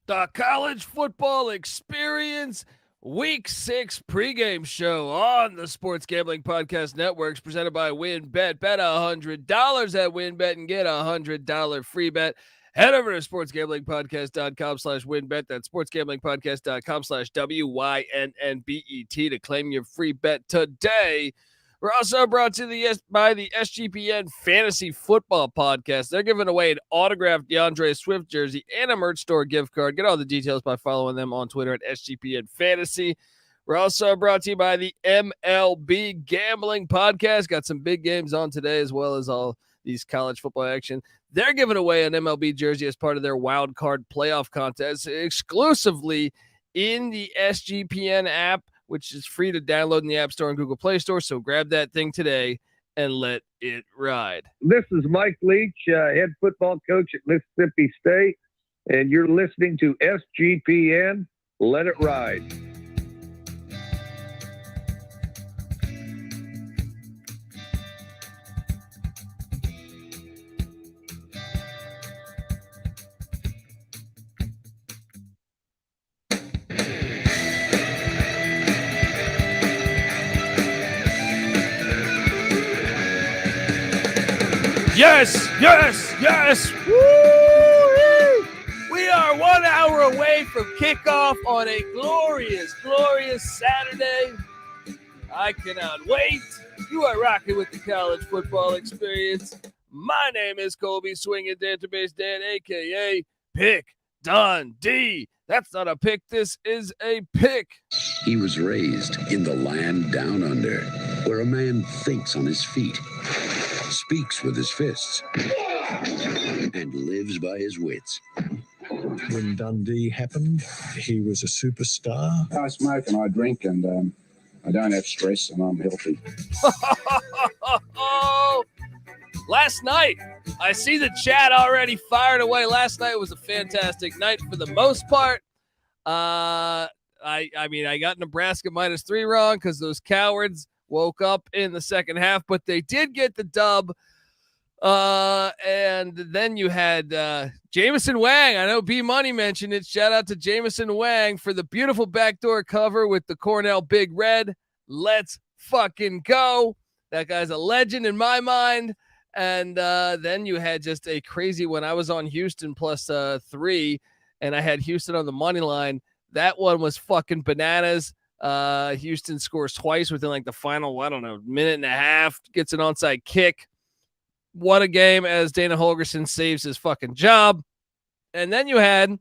The College Football Experience Week 6 pregame show on the Sports Gambling Podcast Networks presented by WynnBet. Bet $100 at WynnBet and get $100 free bet. Head over to sportsgamblingpodcast.com/WynnBet. That's sportsgamblingpodcast.com/WYNNBET to claim your free bet today. We're also brought to by the SGPN Fantasy Football Podcast. They're giving away an autographed DeAndre Swift jersey and a merch store gift card. Get all the details by following them on Twitter at SGPN Fantasy. We're also brought to you by the MLB Gambling Podcast. Got some big games on today as well as all these college football action. They're giving away an MLB jersey as part of their wild card playoff contest exclusively in the SGPN app, which is free to download in the App Store and Google Play Store. So grab that thing today and let it ride. This is Mike Leach, head football coach at Mississippi State, and you're listening to SGPN. Let it ride. Yes. Woo! We are 1 hour away from kickoff on a glorious Saturday. I cannot wait. You are rocking with the College Football Experience. My name is Colby Swinging Database Dan, a.k.a. Pick Dundee. That's not a pick. This is a pick. He was raised in the land down under, where a man thinks on his feet, speaks with his fists, and lives by his wits. When Dundee happened, he was a superstar. I smoke and I drink and I don't have stress and I'm healthy. Last night, I see the chat already fired away. Last night was a fantastic night for the most part. I got Nebraska -3 wrong because those cowards woke up in the second half, but they did get the dub. And then you had Jameson Wang. I know B Money mentioned it. Shout out to Jameson Wang for the beautiful backdoor cover with the Cornell Big Red. Let's fucking go. That guy's a legend in my mind. And then you had just a crazy one. I was on Houston +3, and I had Houston on the money line. That one was fucking bananas. Houston scores twice within like the final, minute and a half, gets an onside kick. What a game as Dana Holgerson saves his fucking job. And then you had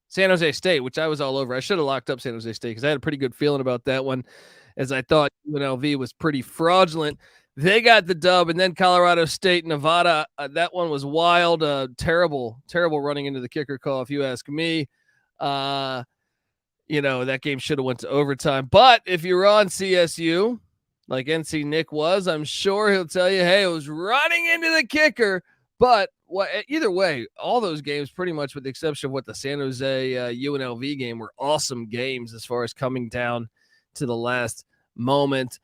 San Jose State, which I was all over. I should have locked up San Jose State because I had a pretty good feeling about that one, as I thought UNLV was pretty fraudulent. They got the dub, and then Colorado State, Nevada. That one was wild. Terrible running into the kicker call, if you ask me. That game should have went to overtime. But if you're on CSU, like NC Nick was, I'm sure he'll tell you, hey, it was running into the kicker. But either way, all those games, pretty much with the exception of what the San Jose UNLV game, were awesome games as far as coming down to the last moment.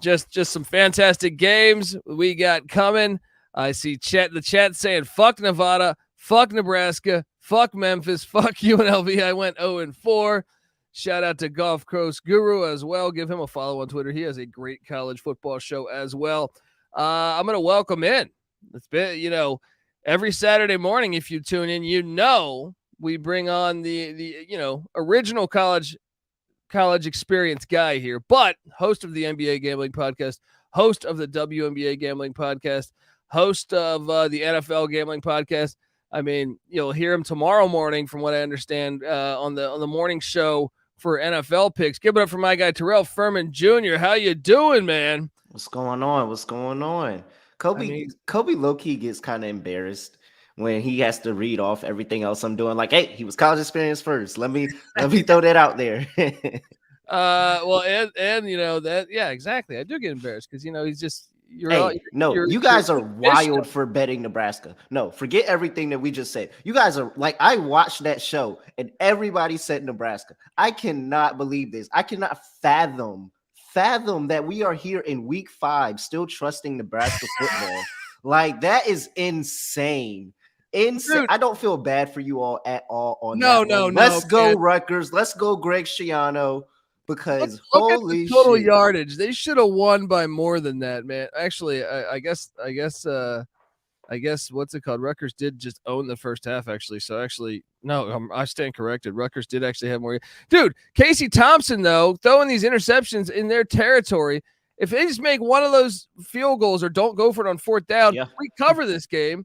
Just some fantastic games we got coming. I see the chat saying, fuck Nevada, fuck Nebraska, fuck Memphis, fuck UNLV. I went 0-4. Shout out to Golf Coast Guru as well. Give him a follow on Twitter. He has a great college football show as well. I'm going to welcome in. It's been, every Saturday morning, if you tune in, we bring on the original college experience guy here, but host of the NBA Gambling Podcast, host of the WNBA Gambling Podcast, host of the NFL Gambling Podcast. I mean, you'll hear him tomorrow morning, from what I understand, on the morning show for NFL picks. Give it up for my guy Terrell Furman Jr. How you doing, man? What's going on? Kobe low-key gets kind of embarrassed when he has to read off everything else I'm doing. Like, hey, he was college experience first. Let me throw that out there. Exactly. I do get embarrassed because he's just you guys are wild for betting Nebraska. No, forget everything that we just said. You guys are like, I watched that show and everybody said Nebraska. I cannot believe this. I cannot fathom that we are here in week 5 still trusting Nebraska football. Like, that is insane. Insane. Dude. I don't feel bad for you all at all on No, that no, one. no, Let's go man. Rutgers. Let's go Greg Schiano because Look at the holy total shit. yardage. They should have won by more than that, man. Actually, I guess what's it called? Rutgers did just own the first half, actually. So actually, no, I stand corrected. Rutgers did actually have more. Dude, Casey Thompson though, throwing these interceptions in their territory. If they just make one of those field goals or don't go for it on fourth down, we cover this game.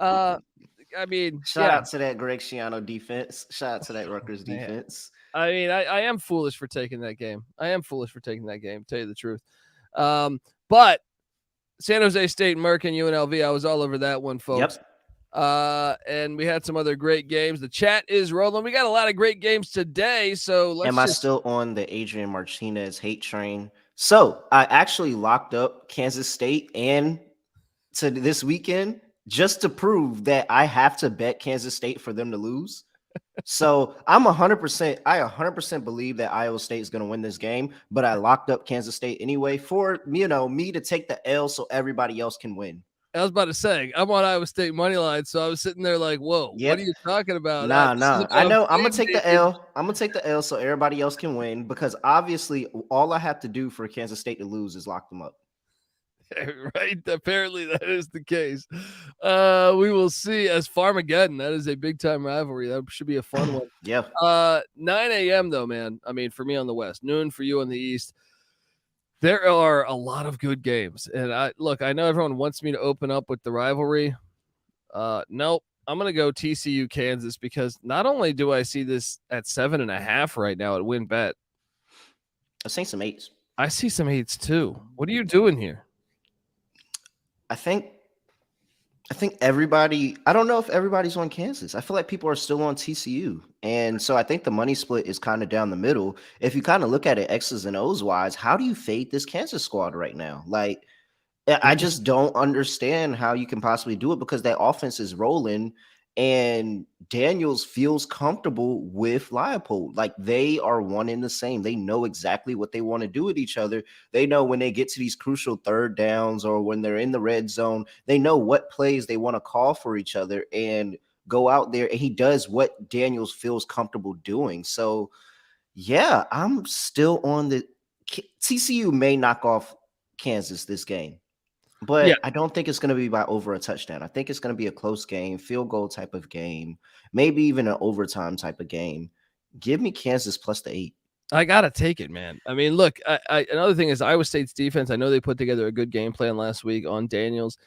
I mean, shout out to that Greg Schiano defense. Shout out to that Rutgers defense. I mean, I am foolish for taking that game. Tell you the truth. But San Jose State, Merck, and UNLV, I was all over that one, folks. Yep. And we had some other great games. The chat is rolling. We got a lot of great games today. So let's Am I still on the Adrian Martinez hate train? So I actually locked up Kansas State and to this weekend just to prove that I have to bet Kansas State for them to lose. So I'm 100%. I 100% believe that Iowa State is going to win this game, but I locked up Kansas State anyway for me to take the L so everybody else can win. I was about to say I'm on Iowa State money line, so I was sitting there like, "Whoa, what are you talking about?" Nah. I know. I'm gonna take the L. I'm gonna take the L so everybody else can win because obviously all I have to do for Kansas State to lose is lock them up. Right, apparently that is the case. We will see as Farmageddon. That is a big time rivalry. That should be a fun one. Yeah. 9 a.m. though, man. I mean, for me on the West, noon for you on the East. There are a lot of good games, and I know everyone wants me to open up with the rivalry. Nope. I'm gonna go TCU Kansas because not only do I see this at 7.5 right now at WinBet, I've seen some 8s. I see some 8s too. What are you doing here? I think everybody, I don't know if everybody's on Kansas. I feel like people are still on TCU. And so I think the money split is kind of down the middle. If you kind of look at it X's and O's wise, how do you fade this Kansas squad right now? Like, I just don't understand how you can possibly do it because that offense is rolling and Daniels feels comfortable with Leipold. Like they are one and the same. They know exactly what they want to do with each other. They know when they get to these crucial third downs or when they're in the red zone, they know what plays they want to call for each other and go out there. And he does what Daniels feels comfortable doing. So, yeah, I'm still on the TCU may knock off Kansas this game. But I don't think it's going to be by over a touchdown. I think it's going to be a close game, field goal type of game, maybe even an overtime type of game. Give me Kansas plus the 8. I got to take it, man. I mean, look, another thing is Iowa State's defense. I know they put together a good game plan last week on Daniels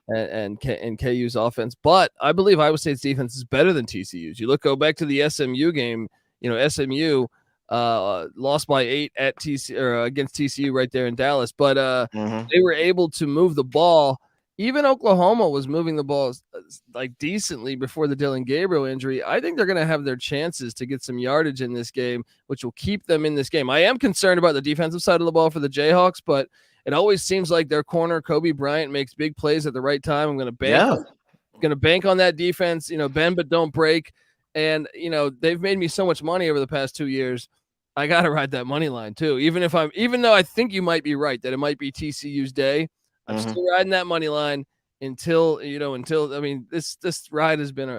and KU's offense, but I believe Iowa State's defense is better than TCU's. Go back to the SMU game, SMU lost by 8 at TCU or against TCU right there in Dallas, but they were able to move the ball. Even Oklahoma was moving the ball like decently before the Dylan Gabriel injury. I think they're going to have their chances to get some yardage in this game, which will keep them in this game. I am concerned about the defensive side of the ball for the Jayhawks, but it always seems like their corner Kobe Bryant makes big plays at the right time. I'm going to bank on that defense. Bend but don't break. And they've made me so much money over the past 2 years. I got to ride that money line too. Even though I think you might be right that it might be TCU's day, I'm still riding that money line until this ride has been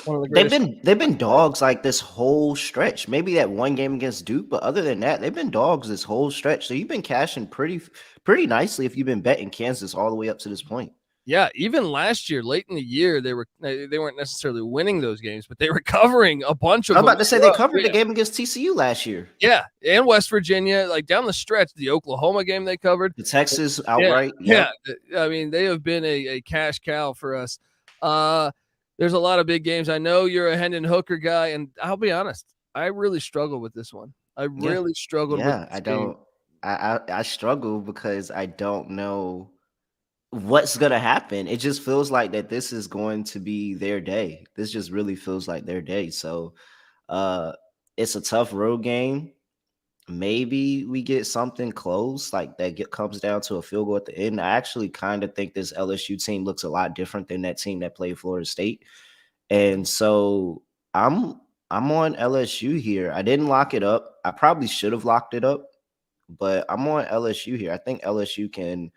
one of the greatest. They've been dogs like this whole stretch. Maybe that one game against Duke, but other than that, they've been dogs this whole stretch. So you've been cashing pretty nicely if you've been betting Kansas all the way up to this point. Yeah, even last year, late in the year, they weren't necessarily winning those games, but they were covering a bunch of them. I'm about to say they covered the game against TCU last year. Yeah, and West Virginia, like down the stretch, the Oklahoma game they covered. The Texas outright. Yeah. I mean, they have been a cash cow for us. There's a lot of big games. I know you're a Hendon Hooker guy, and I'll be honest, I really struggle with this one. I really struggled with this game. I struggle because I don't know what's gonna happen. It just feels like that this is going to be their day. This just really feels like their day. So it's a tough road game. Maybe we get something close like that comes down to a field goal at the end. I actually kind of think this LSU team looks a lot different than that team that played Florida State. And so I'm on LSU here. I didn't lock it up. I probably should have locked it up, but I'm on LSU here. I think LSU can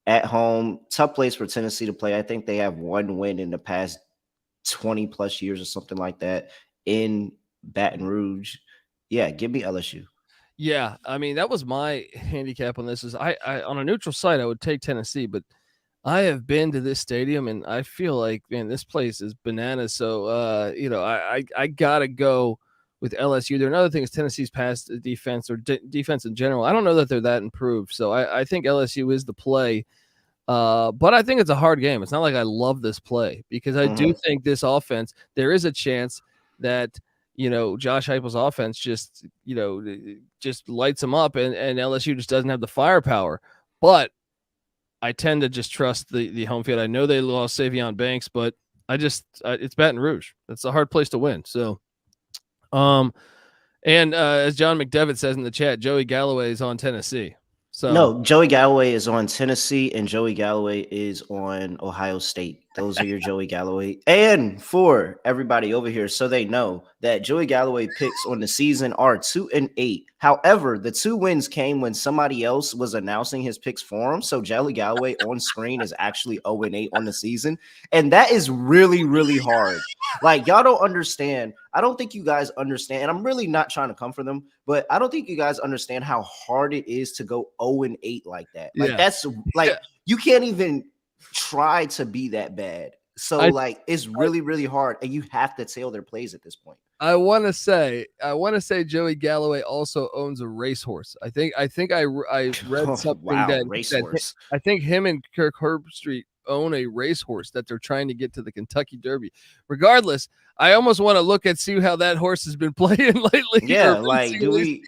at home, tough place for Tennessee to play. I think they have one win in the past 20 plus years or something like that in Baton Rouge. Yeah, give me LSU. Yeah, I mean, that was my handicap on this. Is I on a neutral site, I would take Tennessee, but I have been to this stadium and I feel like, man, this place is bananas. So, I gotta go with LSU. There are other things. Tennessee's past defense or defense in general. I don't know that they're that improved. So I think LSU is the play. But I think it's a hard game. It's not like I love this play because I do think this offense, there is a chance that, Josh Heupel's offense just lights them up and LSU just doesn't have the firepower. But I tend to just trust the home field. I know they lost Savion Banks, but it's Baton Rouge. That's a hard place to win. So, as John McDevitt says in the chat, Joey Galloway is on Tennessee. So no, Joey Galloway is on Tennessee and Joey Galloway is on Ohio State. Those are your Joey Galloway. And for everybody over here, so they know that Joey Galloway picks on the season are 2-8. However, the 2 wins came when somebody else was announcing his picks for him. So Joey Galloway on screen is actually 0-8 on the season. And that is really, really hard. Like, y'all don't understand. I don't think you guys understand. And I'm really not trying to come for them, but I don't think you guys understand how hard it is to go 0-8 like that. Like, that's like, you can't even try to be that bad. So it's really, really hard. And you have to tail their plays at this point. I want to say Joey Galloway also owns a racehorse. I think I read something that racehorse. I think him and Kirk Herbstreit own a racehorse that they're trying to get to the Kentucky Derby. Regardless, I almost want to look and see how that horse has been playing lately. Yeah, like do we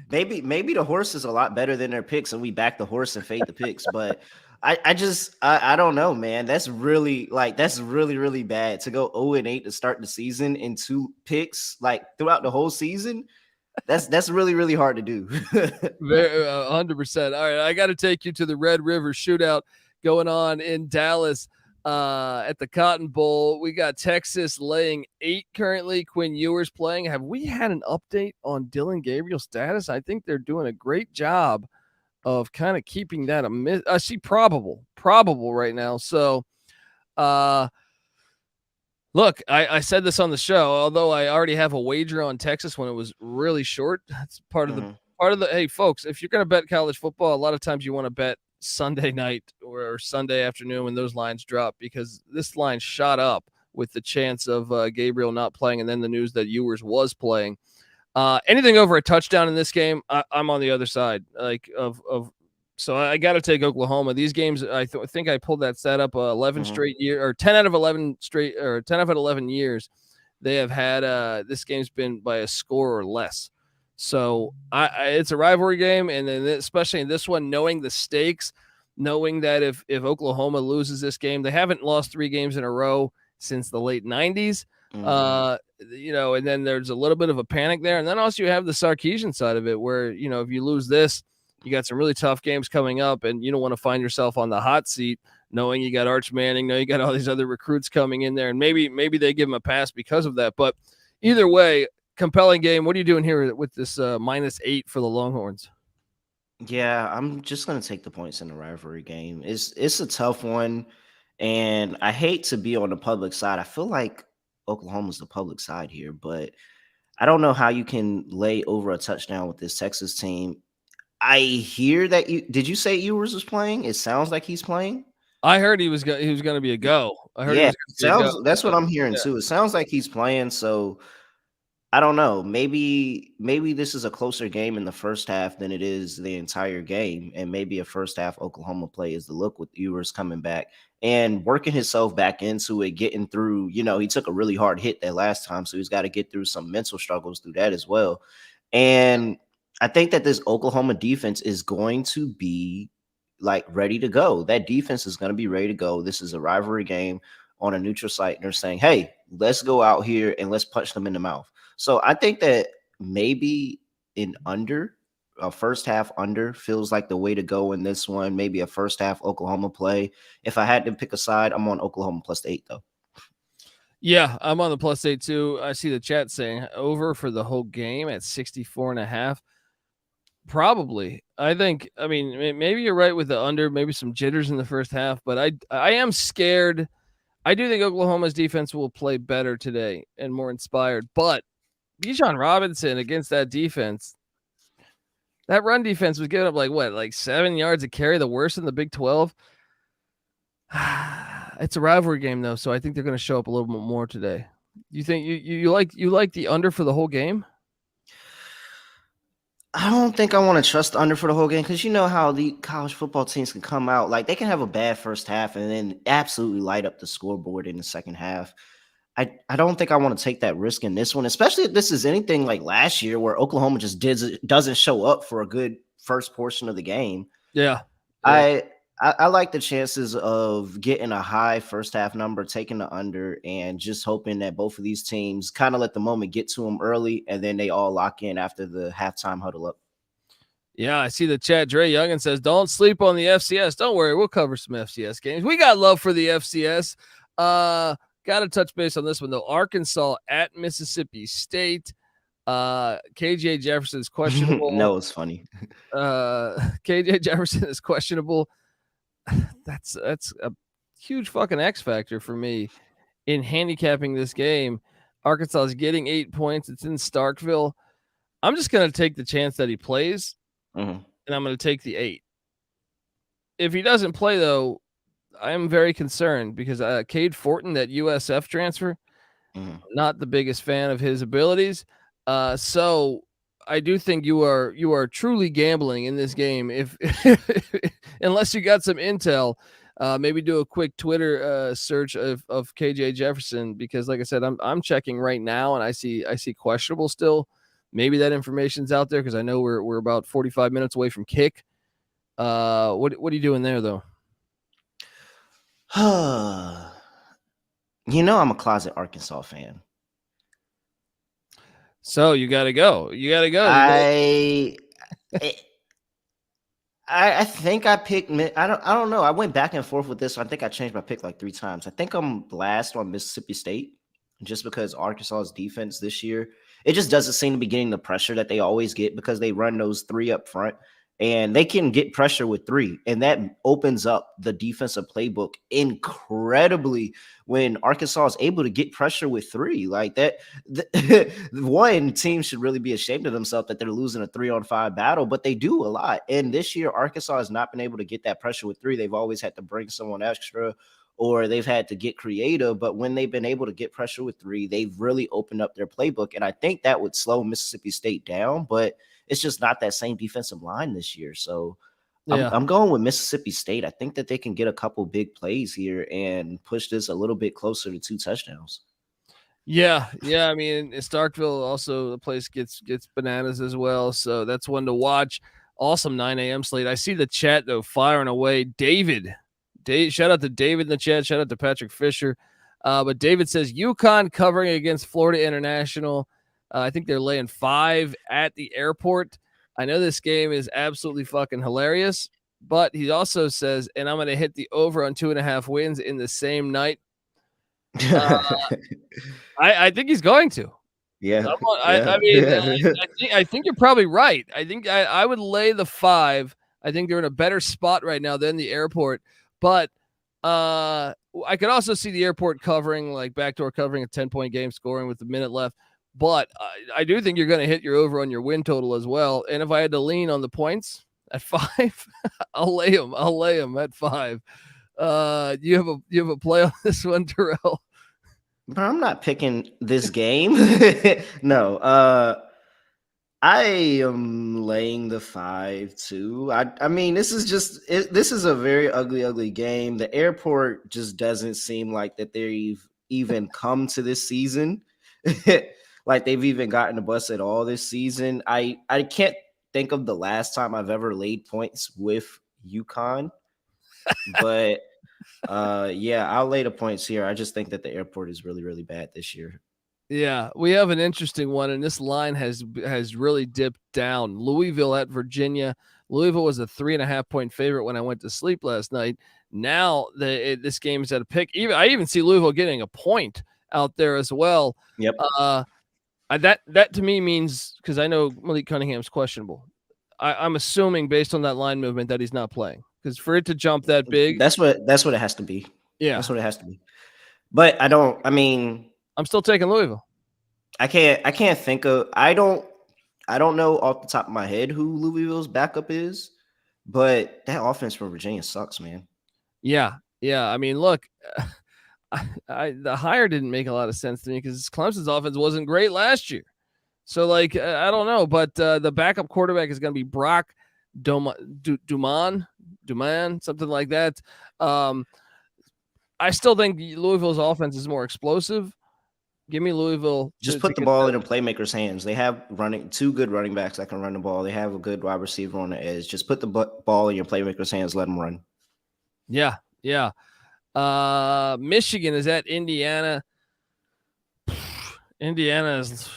maybe the horse is a lot better than their picks and we back the horse and fade the picks, but I don't know, man. That's really really bad to go 0-8 to start the season and 2 picks like throughout the whole season. That's really, really hard to do. 100%. All right, I got to take you to the Red River Shootout going on in Dallas at the Cotton Bowl. We got Texas laying 8 currently. Quinn Ewers playing. Have we had an update on Dillon Gabriel's status? I think they're doing a great job of kind of keeping that I see probable right now. So, look, I said this on the show, although I already have a wager on Texas when it was really short. That's part of the, hey folks, if you're going to bet college football, a lot of times you want to bet Sunday night or Sunday afternoon when those lines drop, because this line shot up with the chance of Gabriel not playing. And then the news that Ewers was playing. Anything over a touchdown in this game, I'm on the other side. So I got to take Oklahoma. These games, I think I pulled that stat up 11 straight year, or 10 out of 11 straight, or 10 out of 11 years. They have had this game's been by a score or less. So it's a rivalry game, and then especially in this one, knowing the stakes, knowing that if Oklahoma loses this game, they haven't lost 3 games in a row since the late 90s. And then there's a little bit of a panic there. And then also you have the Sarkisian side of it where, if you lose this, you got some really tough games coming up and you don't want to find yourself on the hot seat knowing you got Arch Manning, you got all these other recruits coming in there, and maybe they give him a pass because of that. But either way, compelling game. What are you doing here with this -8 for the Longhorns? Yeah, I'm just going to take the points in the rivalry game. It's a tough one, and I hate to be on the public side. I feel like Oklahoma's the public side here, but I don't know how you can lay over a touchdown with this Texas team. I hear that did you say Ewers was playing? It sounds like he's playing. I heard he was going to be a go. I heard that's what I'm hearing too. It sounds like he's playing, so I don't know. Maybe this is a closer game in the first half than it is the entire game, and maybe a first half Oklahoma play is the look with Ewers coming back and working himself back into it, getting through. He took a really hard hit that last time, so he's got to get through some mental struggles through that as well. And I think that this Oklahoma defense is going to be ready to go. That defense is going to be ready to go. This is a rivalry game on a neutral site, and they're saying, "Hey, let's go out here and let's punch them in the mouth." So I think that maybe a first half under feels like the way to go in this one. Maybe a first half Oklahoma play. If I had to pick a side, I'm on Oklahoma +8 though. Yeah, I'm on the +8 too. I see the chat saying over for the whole game at 64.5. Probably. I mean, maybe you're right with the under, maybe some jitters in the first half, but I am scared I do think Oklahoma's defense will play better today and more inspired, but Bijan Robinson against that defense, that run defense was giving up like 7 yards a carry, the worst in the Big 12. It's a rivalry game though, so I think they're going to show up a little bit more today. You think you like the under for the whole game? I don't think I want to trust the under for the whole game because you know how the college football teams can come out. Like they can have a bad first half and then absolutely light up the scoreboard in the second half. I don't think I want to take that risk in this one, especially if this is anything like last year where Oklahoma just doesn't show up for a good first portion of the game. Yeah. I like the chances of getting a high first half number, taking the under, and just hoping that both of these teams kind of let the moment get to them early, and then they all lock in after the halftime huddle up. Yeah, I see the chat. Dre Youngin says, don't sleep on the FCS. Don't worry, we'll cover some FCS games. We got love for the FCS. Got to touch base on this one, though. Arkansas at Mississippi State. KJ Jefferson is questionable. No, it's funny. KJ Jefferson is questionable. That's a huge fucking X factor for me in handicapping this game. Arkansas is getting 8 points. It's in Starkville. I'm just going to take the chance that he plays, and I'm going to take the 8. If he doesn't play, though, I'm very concerned because Cade Fortin, that USF transfer, not the biggest fan of his abilities. So I do think you are truly gambling in this game if unless you got some intel. Maybe do a quick Twitter search of KJ Jefferson because, like I said, I'm checking right now and I see questionable still. Maybe that information's out there because I know we're about 45 minutes away from kick. What are you doing there though? You know I'm a closet Arkansas fan. So you got to go. I think I picked. I don't know. I went back and forth with this. So I think I changed my pick like 3 times. I think I'm last on Mississippi State just because Arkansas's defense this year, it just doesn't seem to be getting the pressure that they always get because they run those 3 up front. And they can get pressure with 3, and that opens up the defensive playbook incredibly when Arkansas is able to get pressure with 3 like that. One team should really be ashamed of themselves that they're losing a 3-on-5 battle, but they do a lot. And this year, Arkansas has not been able to get that pressure with 3. They've always had to bring someone extra or they've had to get creative. But when they've been able to get pressure with 3, they've really opened up their playbook. And I think that would slow Mississippi State down, but it's just not that same defensive line this year. So I'm going with Mississippi State. I think that they can get a couple big plays here and push this a little bit closer to 2 touchdowns. Yeah. I mean, in Starkville also the place gets bananas as well. So that's one to watch. Awesome 9 a.m. slate. I see the chat though firing away. David, shout out to David in the chat. Shout out to Patrick Fisher. But David says UConn covering against Florida International. I think they're laying 5 at the airport. I know this game is absolutely fucking hilarious, but he also says, and I'm going to hit the over on 2.5 wins in the same night. I think he's going to. Yeah. I think you're probably right. I think I would lay the 5. I think they're in a better spot right now than the airport, but I could also see the airport covering, like backdoor covering a 10-point game, scoring with a minute left. But I do think you're going to hit your over on your win total as well. And if I had to lean on the points at 5, I'll lay them at 5. You have a play on this one, Terrell? But I'm not picking this game. No. I am laying the 5 too. I mean, this is a very ugly game. The airport just doesn't seem like that they've even come to this season. Like they've even gotten a bus at all this season. I can't think of the last time I've ever laid points with UConn, but yeah, I'll lay the points here. I just think that the airport is really, really bad this year. Yeah, we have an interesting one, and this line has really dipped down. Louisville at Virginia. Louisville was a 3.5-point favorite when I went to sleep last night. Now this game is at a pick. I even see Louisville getting a point out there as well. Yep. That to me means, because I know Malik Cunningham's questionable. I'm assuming based on that line movement that he's not playing, because for it to jump that big, that's what it has to be. Yeah, that's what it has to be. But I mean, I'm still taking Louisville. I can't think of. I don't know off the top of my head who Louisville's backup is, but that offense from Virginia sucks, man. Yeah. I mean, look, the hire didn't make a lot of sense to me because Clemson's offense wasn't great last year. So, like, I don't know, but the backup quarterback is going to be Brock Duman, something like that. I still think Louisville's offense is more explosive. Give me Louisville. Just put the ball in the playmakers' hands. They have two good running backs that can run the ball. They have a good wide receiver on the edge. Just put the ball in your playmakers' hands. Let them run. Yeah. Michigan is at Indiana. Indiana's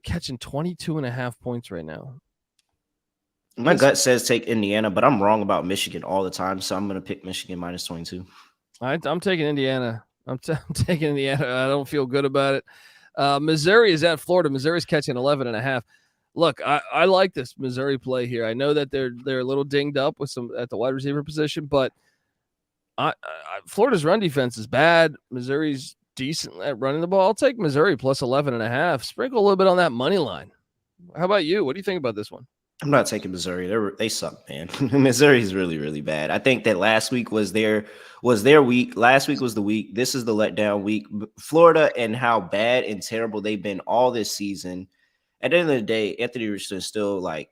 catching 22.5 points right now. My gut says take Indiana, but I'm wrong about Michigan all the time, so I'm going to pick Michigan minus 22. I'm taking Indiana. I'm taking Indiana. I don't feel good about it. Missouri is at Florida. Missouri's catching 11.5. Look, I like this Missouri play here. I know that they're a little dinged up with some at the wide receiver position, but Florida's run defense is bad. Missouri's decent at running the ball. I'll take Missouri plus 11.5. Sprinkle a little bit on that money line. How about you? What do you think about this one? I'm not taking Missouri. They suck, man. Missouri is really, really bad. I think that last week was their week. Last week was the week. This is the letdown week. Florida and how bad and terrible they've been all this season. At the end of the day, Anthony Richardson is still like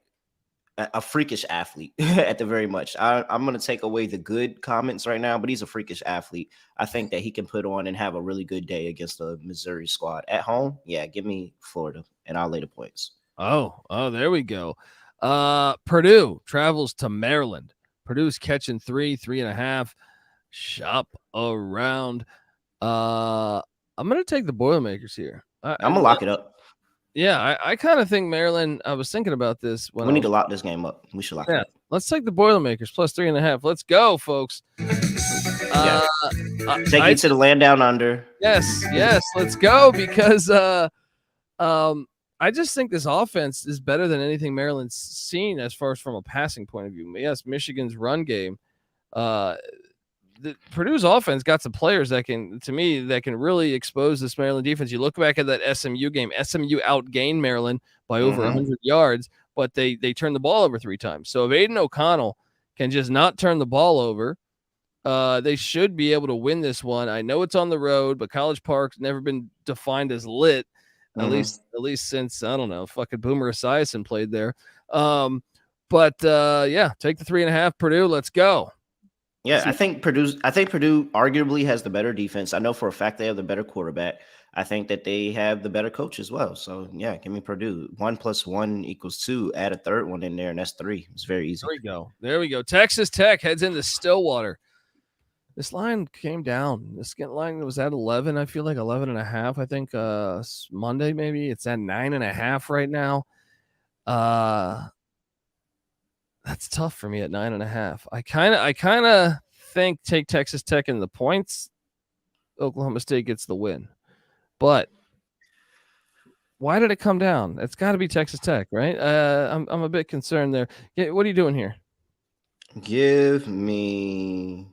a freakish athlete at the very much. I'm going to take away the good comments right now, but he's a freakish athlete. I think that he can put on and have a really good day against the Missouri squad. At home, yeah, give me Florida, and I'll lay the points. Oh, there we go. Purdue travels to Maryland. Purdue's catching 3.5. Shop around. I'm going to take the Boilermakers here. I'm going to lock it up. Yeah, I kind of think Maryland. I was thinking about this. We need to lock this game up. We should lock it up. Let's take the Boilermakers plus 3.5. Let's go, folks. Take you to the land down under. Yes, let's go because I just think this offense is better than anything Maryland's seen as far as from a passing point of view. Yes, Michigan's run game. Purdue's offense got some players that can really expose this Maryland defense. You look back at that SMU game. SMU outgained Maryland by over 100 yards, but they turned the ball over 3 times. So if Aiden O'Connell can just not turn the ball over, they should be able to win this one. I know it's on the road, but College Park's never been defined as lit. At least since, I don't know, fucking Boomer Esiason played there. But take the 3.5 Purdue. Let's go. Yeah, I think Purdue arguably has the better defense. I know for a fact they have the better quarterback. I think that they have the better coach as well. So yeah, give me Purdue. 1 + 1 = 2. Add a third one in there, and that's 3. It's very easy. There we go. Texas Tech heads into Stillwater. This line came down. This line was at 11. I feel like 11.5. I think Monday maybe it's at 9.5 right now. That's tough for me at 9.5. I kind of think take Texas Tech in the points. Oklahoma State gets the win, but why did it come down? It's got to be Texas Tech, right? I'm a bit concerned there. Yeah, what are you doing here? Give me.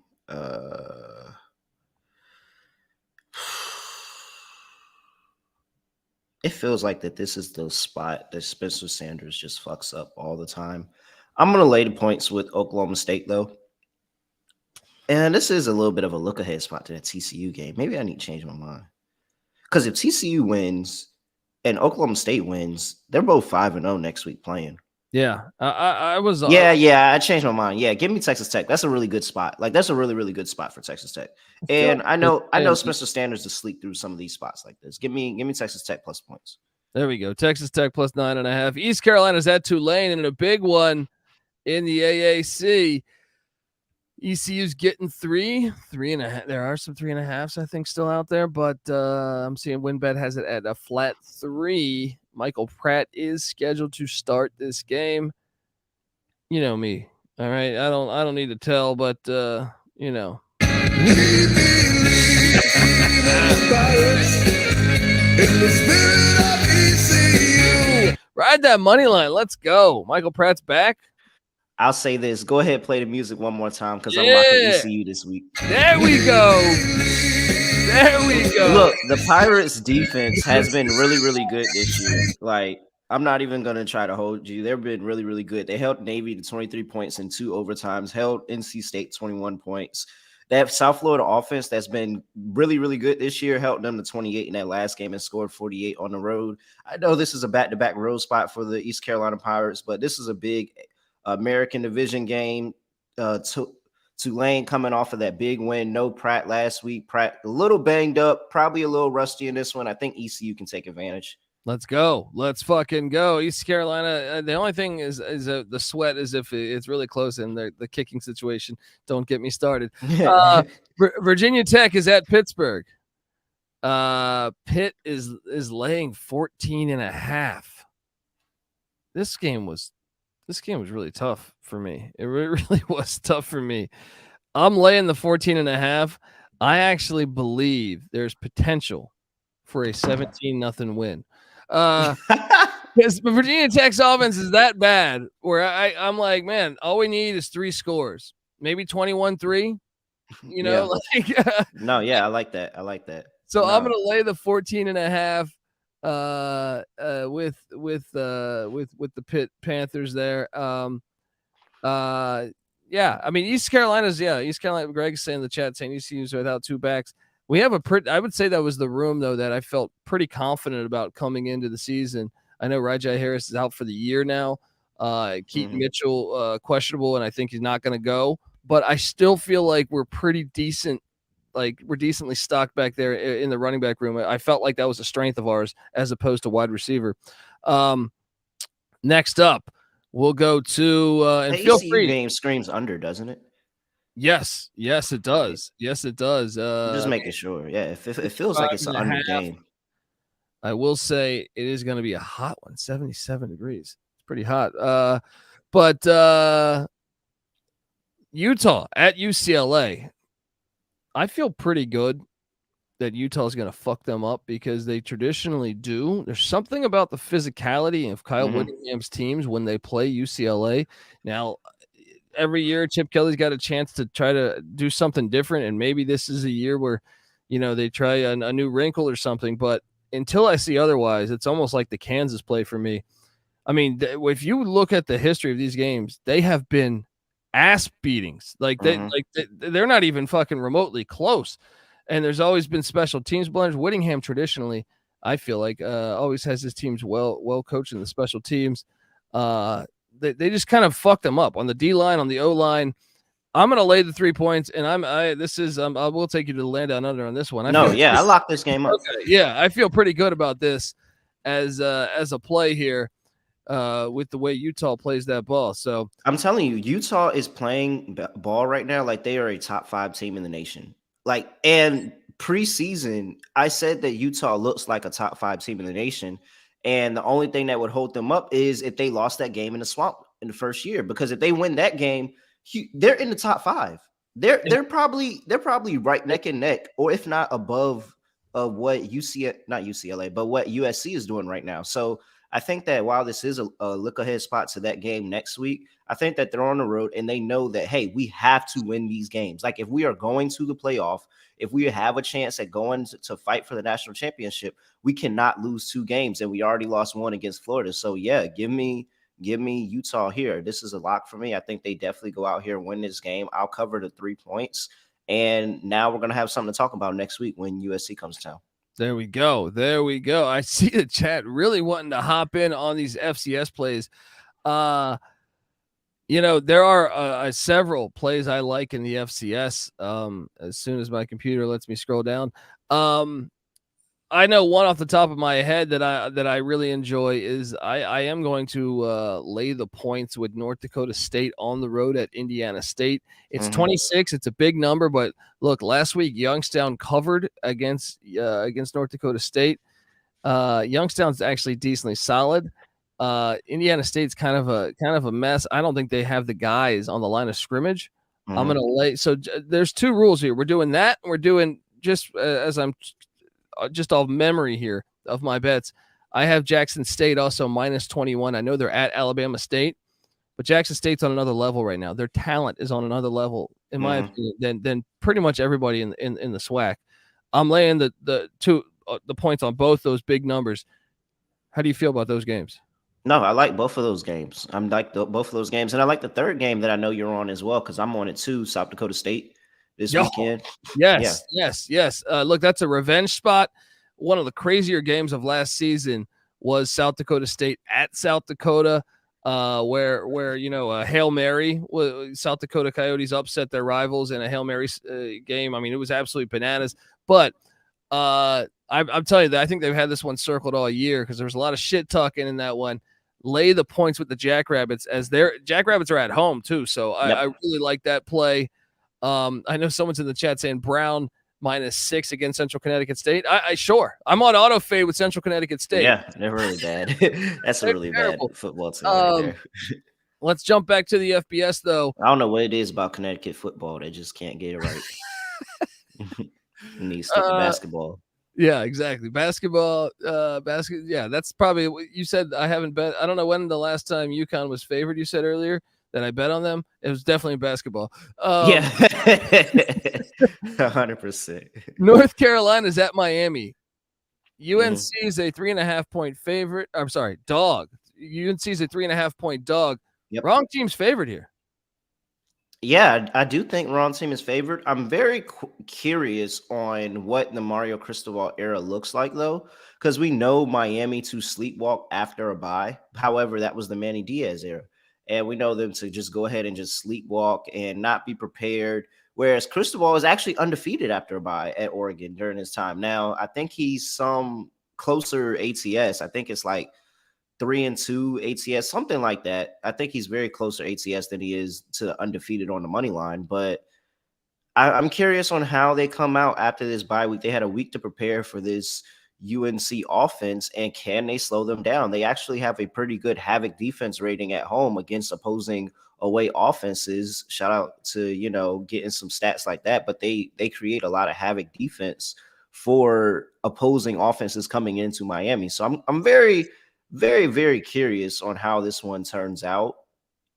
It feels like that this is the spot that Spencer Sanders just fucks up all the time. I'm going to lay the points with Oklahoma State, though. And this is a little bit of a look-ahead spot to that TCU game. Maybe I need to change my mind. Because if TCU wins and Oklahoma State wins, they're both 5-0 next week playing. Yeah, I was. I changed my mind. Yeah, give me Texas Tech. That's a really good spot. Like that's a really, really good spot for Texas Tech. And I know Spencer Sanders to sleep through some of these spots like this. Give me Texas Tech plus points. There we go. Texas Tech plus 9.5. East Carolina's at Tulane, and in a big one in the AAC. ECU's getting 3.5. There are some 3.5s, I think, still out there, but I'm seeing WinBet has it at a flat 3. Michael Pratt is scheduled to start this game. You know me. All right. I don't need to tell, but you know. Ride that money line. Let's go. Michael Pratt's back. I'll say this. Go ahead, play the music one more time because I'm locking ECU this week. There we go. There we go. Look, the Pirates defense has been really, really good this year. Like, I'm not even going to try to hold you. They've been really, really good. They held Navy to 23 points in 2 overtimes, held NC State 21 points. They have South Florida offense that's been really, really good this year, held them to 28 in that last game and scored 48 on the road. I know this is a back-to-back road spot for the East Carolina Pirates, but this is a big American Division game. Tulane coming off of that big win. No Pratt last week. Pratt a little banged up, probably a little rusty in this one. I think ECU can take advantage. Let's go. Let's fucking go. East Carolina. The only thing is the sweat is if it's really close in the kicking situation. Don't get me started. Virginia Tech is at Pittsburgh. Pitt is laying 14.5. This game was really tough for me. It really was tough for me. I'm laying the 14.5. I actually believe there's potential for a 17-0 win. Because Virginia Tech's offense is that bad where I'm like, man, all we need is 3 scores, maybe 21-3. You know, no, yeah, I like that. So no. I'm gonna lay the 14.5 with the Pitt Panthers there. Yeah, I mean East Carolina. Greg's saying in the chat saying ECU's without 2 backs. We have I would say that was the room though that I felt pretty confident about coming into the season. I know Rajai Harris is out for the year now. Keaton Mitchell questionable, and I think he's not going to go. But I still feel like we're pretty decent. Like we're decently stocked back there in the running back room. I felt like that was a strength of ours as opposed to wide receiver. Next up, we'll go to and feel free. Game screams under, doesn't it? Yes, it does. Yes, it does. Just making sure. Yeah, it feels like it's an under game. I will say it is going to be a hot one, 77 degrees. It's pretty hot. But Utah at UCLA. I feel pretty good that Utah is going to fuck them up because they traditionally do. There's something about the physicality of Kyle Whittingham's teams when they play UCLA. Now, every year Chip Kelly's got a chance to try to do something different, and maybe this is a year where, they try a new wrinkle or something. But until I see otherwise, it's almost like the Kansas play for me. I mean, if you look at the history of these games, they have been ass beatings. They're not even fucking remotely close. And there's always been special teams blunders. Whittingham traditionally, I feel like, always has his teams well coached in the special teams. They just kind of fucked them up on the D line, on the O line. I'm gonna lay the 3 points, and I will take you to the land down under on this one. I locked this game up. Okay, yeah, I feel pretty good about this as a play here. With the way Utah plays that ball. So I'm telling you, Utah is playing ball right now like they are a top 5 team in the nation. And preseason, I said that Utah looks like a top 5 team in the nation. And the only thing that would hold them up is if they lost that game in the swamp in the first year. Because if they win that game, they're in the top 5. They're probably right neck and neck, or if not above of what what USC is doing right now. So I think that while this is a look ahead spot to that game next week, I think that they're on the road and they know that, hey, we have to win these games. Like if we are going to the playoff, if we have a chance at going to fight for the national championship, we cannot lose 2 games, and we already lost 1 against Florida. So yeah, give me Utah here. This is a lock for me. I think they definitely go out here and win this game. I'll cover the 3 points. And now we're going to have something to talk about next week when USC comes to town. There we go. I see the chat really wanting to hop in on these FCS plays. There are several plays I like in the FCS. As soon as my computer lets me scroll down. I know one off the top of my head that I really enjoy is I am going to lay the points with North Dakota State on the road at Indiana State. It's 26. It's a big number, but look, last week Youngstown covered against North Dakota State. Youngstown's actually decently solid. Indiana State's kind of a mess. I don't think they have the guys on the line of scrimmage. I'm gonna lay. So there's 2 rules here. We're doing that. And we're doing just as I'm. Just off memory here of my bets, I have Jackson State also minus 21. I know they're at Alabama State, but Jackson State's on another level right now. Their talent is on another level, in my opinion, than pretty much everybody in the SWAC. I'm laying the points on both those big numbers. How do you feel about those games? No, I like both of those games. I'm like both of those games, and I like the third game that I know you're on as well because I'm on it too. South Dakota State this weekend. Yes. Look, that's a revenge spot. One of the crazier games of last season was South Dakota State at South Dakota, where Hail Mary, South Dakota Coyotes upset their rivals in a Hail Mary game. I mean, it was absolutely bananas. But I'm telling you that I think they've had this one circled all year because there was a lot of shit talking in that one. Lay the points with the Jackrabbits as their Jackrabbits are at home too, so I really like that play. I know someone's in the chat saying Brown -6 against Central Connecticut State. I'm on auto fade with Central Connecticut State. Yeah, they're really bad. That's a really terrible. bad football team right there. Let's jump back to the FBS though. I don't know what it is about Connecticut football. They just can't get it right. Need to stick to basketball. Yeah, exactly. Basketball, Yeah, that's probably what you said. I haven't bet. I don't know when the last time UConn was favored. You said earlier that I bet on them. It was definitely basketball. Yeah, 100%. North Carolina's at Miami. UNC is a 3.5-point favorite. I'm sorry, dog. UNC is a 3.5-point dog. Yep. Wrong team's favored here. Yeah, I do think wrong team is favored. I'm very curious on what the Mario Cristobal era looks like, though, because we know Miami to sleepwalk after a bye. However, that was the Manny Diaz era. And we know them to just go ahead and just sleepwalk and not be prepared. Whereas Cristobal is actually undefeated after a bye at Oregon during his time. Now, I think he's some closer ATS. I think it's like 3-2 ATS, something like that. I think he's very close to ATS than he is to undefeated on the money line. But I'm curious on how they come out after this bye week. They had a week to prepare for this UNC offense, and can they slow them down? They actually have a pretty good Havoc defense rating at home against opposing away offenses. Shout out to, getting some stats like that, but they create a lot of Havoc defense for opposing offenses coming into Miami. So I'm very, very, very curious on how this one turns out,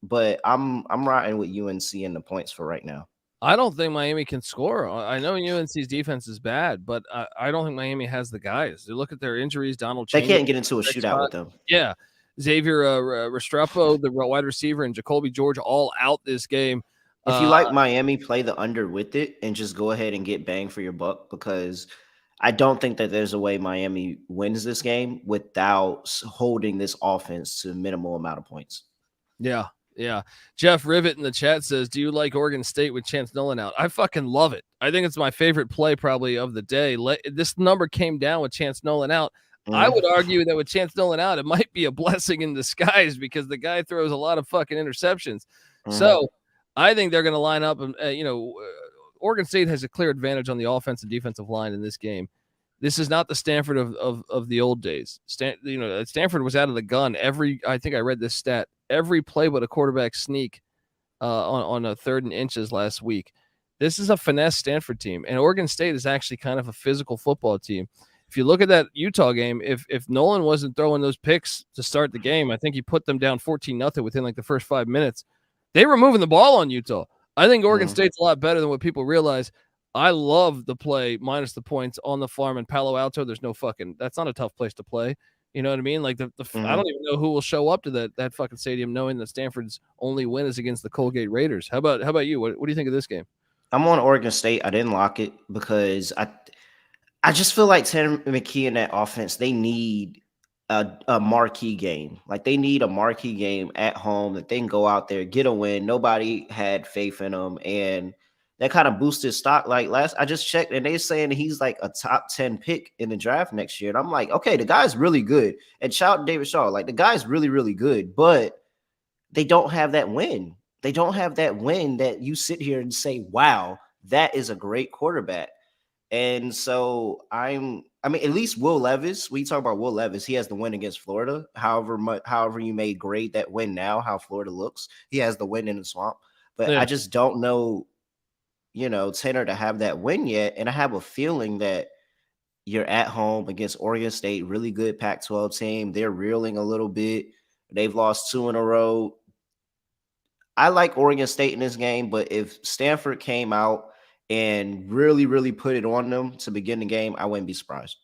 but I'm riding with UNC in the points for right now. I don't think Miami can score. I know UNC's defense is bad, but I don't think Miami has the guys. You look at their injuries. Donald They Chambers, can't get into a shootout with them. Yeah, Xavier Restrepo, the wide receiver, and Jacoby George all out this game. If you like Miami, play the under with it and just go ahead and get bang for your buck, because I don't think that there's a way Miami wins this game without holding this offense to a minimal amount of points. Yeah. Jeff Rivet in the chat says, do you like Oregon State with Chance Nolan out? I fucking love it. I think it's my favorite play probably of the day. This number came down with Chance Nolan out. I would argue that with Chance Nolan out, it might be a blessing in disguise because the guy throws a lot of fucking interceptions. So I think they're going to line up and, Oregon State has a clear advantage on the offensive and defensive line in this game. This is not the Stanford of the old days. Stanford was out of the gun I think I read this stat, every play but a quarterback sneak on a 3rd and inches last week. This is a finesse Stanford team, and Oregon State is actually kind of a physical football team. If you look at that Utah game, if Nolan wasn't throwing those picks to start the game, I think he put them down 14-0 within like the first 5 minutes. They were moving the ball on Utah. I think Oregon State's a lot better than what people realize. I love the play minus the points on the farm in Palo Alto. There's no that's not a tough place to play. You know what I mean? Like I don't even know who will show up to that fucking stadium knowing that Stanford's only win is against the Colgate Raiders. How about you? What do you think of this game? I'm on Oregon State. I didn't lock it because I just feel like Tanner McKee and that offense, they need a marquee game. Like they need a marquee game at home that they can go out there, get a win. Nobody had faith in them, and that kind of boosted stock. Like I just checked, and they're saying he's like a top 10 pick in the draft next year. And I'm like, okay, the guy's really good. And shout out to David Shaw. Like the guy's really, really good, but they don't have that win. They don't have that win that you sit here and say, wow, that is a great quarterback. And so at least Will Levis, we talk about Will Levis, he has the win against Florida. However you may grade that win now, how Florida looks, he has the win in the swamp. But I just don't know, Tanner to have that win yet. And I have a feeling that you're at home against Oregon State, really good Pac-12 team. They're reeling a little bit. They've lost 2 in a row. I like Oregon State in this game, but if Stanford came out and really, really put it on them to begin the game, I wouldn't be surprised.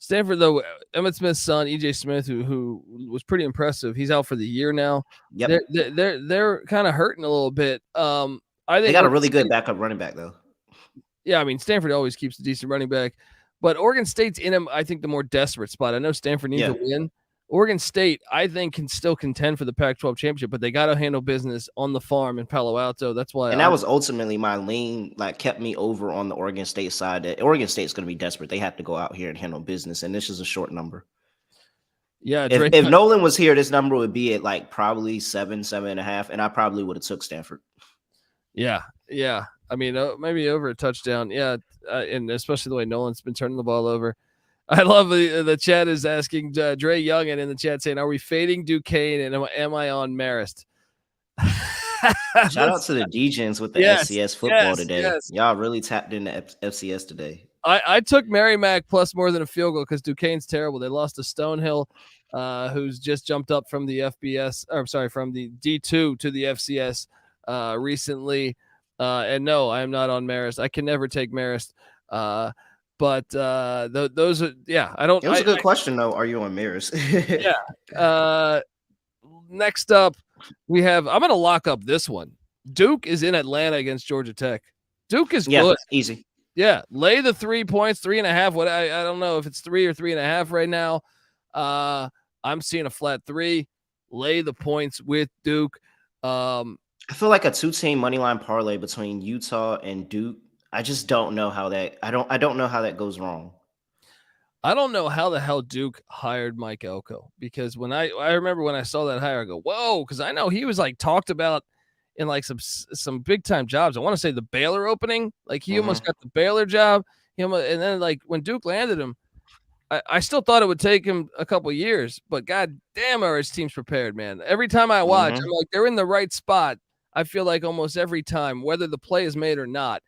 Stanford, though, Emmitt Smith's son, EJ Smith, who was pretty impressive. He's out for the year now. Yep. They're kind of hurting a little bit. I think they got a really good backup running back, though. Yeah, I mean, Stanford always keeps a decent running back, but Oregon State's in I think, the more desperate spot. I know Stanford needs to win. Oregon State, I think, can still contend for the Pac-12 championship, but they got to handle business on the farm in Palo Alto. That's why. And that was ultimately my lean, like kept me over on the Oregon State side. That Oregon State's going to be desperate. They have to go out here and handle business, and this is a short number. Yeah. If Nolan was here, this number would be at like probably 7.5, and I probably would have took Stanford. Yeah. I mean, maybe over a touchdown. Yeah, and especially the way Nolan's been turning the ball over. I love the chat is asking Dre Young and in the chat saying, "Are we fading Duquesne and am I on Marist?" Shout out to the DJs with the FCS football today. Yes. Y'all really tapped into FCS today. I took Merrimack plus more than a field goal because Duquesne's terrible. They lost to Stonehill, who's just jumped up from the from the D2 to the FCS recently. And no, I am not on Marist. I can never take Marist. But those are, I don't. It was a good question, though. Are you on Marist? Yeah. Next up, we have, I'm going to lock up this one. Duke is in Atlanta against Georgia Tech. Duke is good. Easy. Yeah. Lay the 3 points, 3.5. What I don't know if it's 3 or 3.5 right now. I'm seeing a flat 3. Lay the points with Duke. I feel like a 2-team money line parlay between Utah and Duke. I just don't know how that. I don't know how that goes wrong. I don't know how the hell Duke hired Mike Elko, because when I remember when I saw that hire, I go, whoa, because I know he was like talked about in like some big time jobs. I want to say the Baylor opening, like he almost got the Baylor job. And then like when Duke landed him, I still thought it would take him a couple years, but god damn, are his teams prepared, man. Every time I watch, I'm like, they're in the right spot. I feel like almost every time, whether the play is made or not.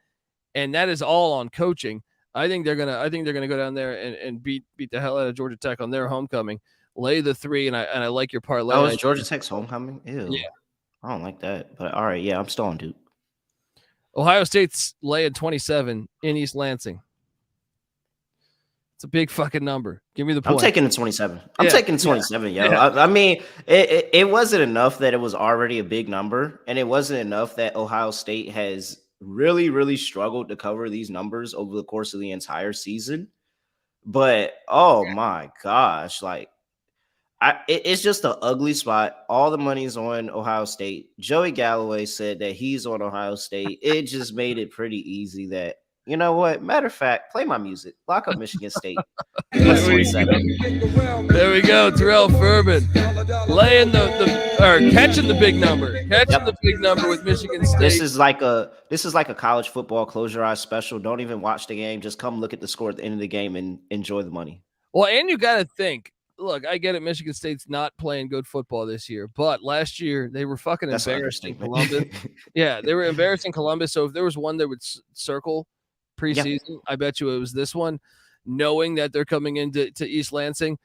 And that is all on coaching. I think they're gonna go down there and beat the hell out of Georgia Tech on their homecoming. Lay the 3, and I like your parlay. Oh, it's Georgia Tech's homecoming? Ew. Yeah. I don't like that. But all right, I'm still on Duke. Ohio State's laying 27 in East Lansing. It's a big fucking number. Give me the point. I'm taking the 27. I'm taking 27, yo. Yeah. I mean, it wasn't enough that it was already a big number, and it wasn't enough that Ohio State has really, really struggled to cover these numbers over the course of the entire season. But oh my gosh, like it's just an ugly spot. All the money's on Ohio State. Joey Galloway said that he's on Ohio State. It just made it pretty easy that, you know what? Matter of fact, play my music. Lock up Michigan State. There we go. Terrell Furman laying catching the big number. The big number with Michigan State. This is like a college football close your eyes special. Don't even watch the game. Just come look at the score at the end of the game and enjoy the money. Well, and you got to think. Look, I get it. Michigan State's not playing good football this year, but last year they were fucking embarrassing Columbus. Yeah, they were embarrassing Columbus. So if there was one that would circle preseason, I bet you it was this one, knowing that they're coming into East Lansing.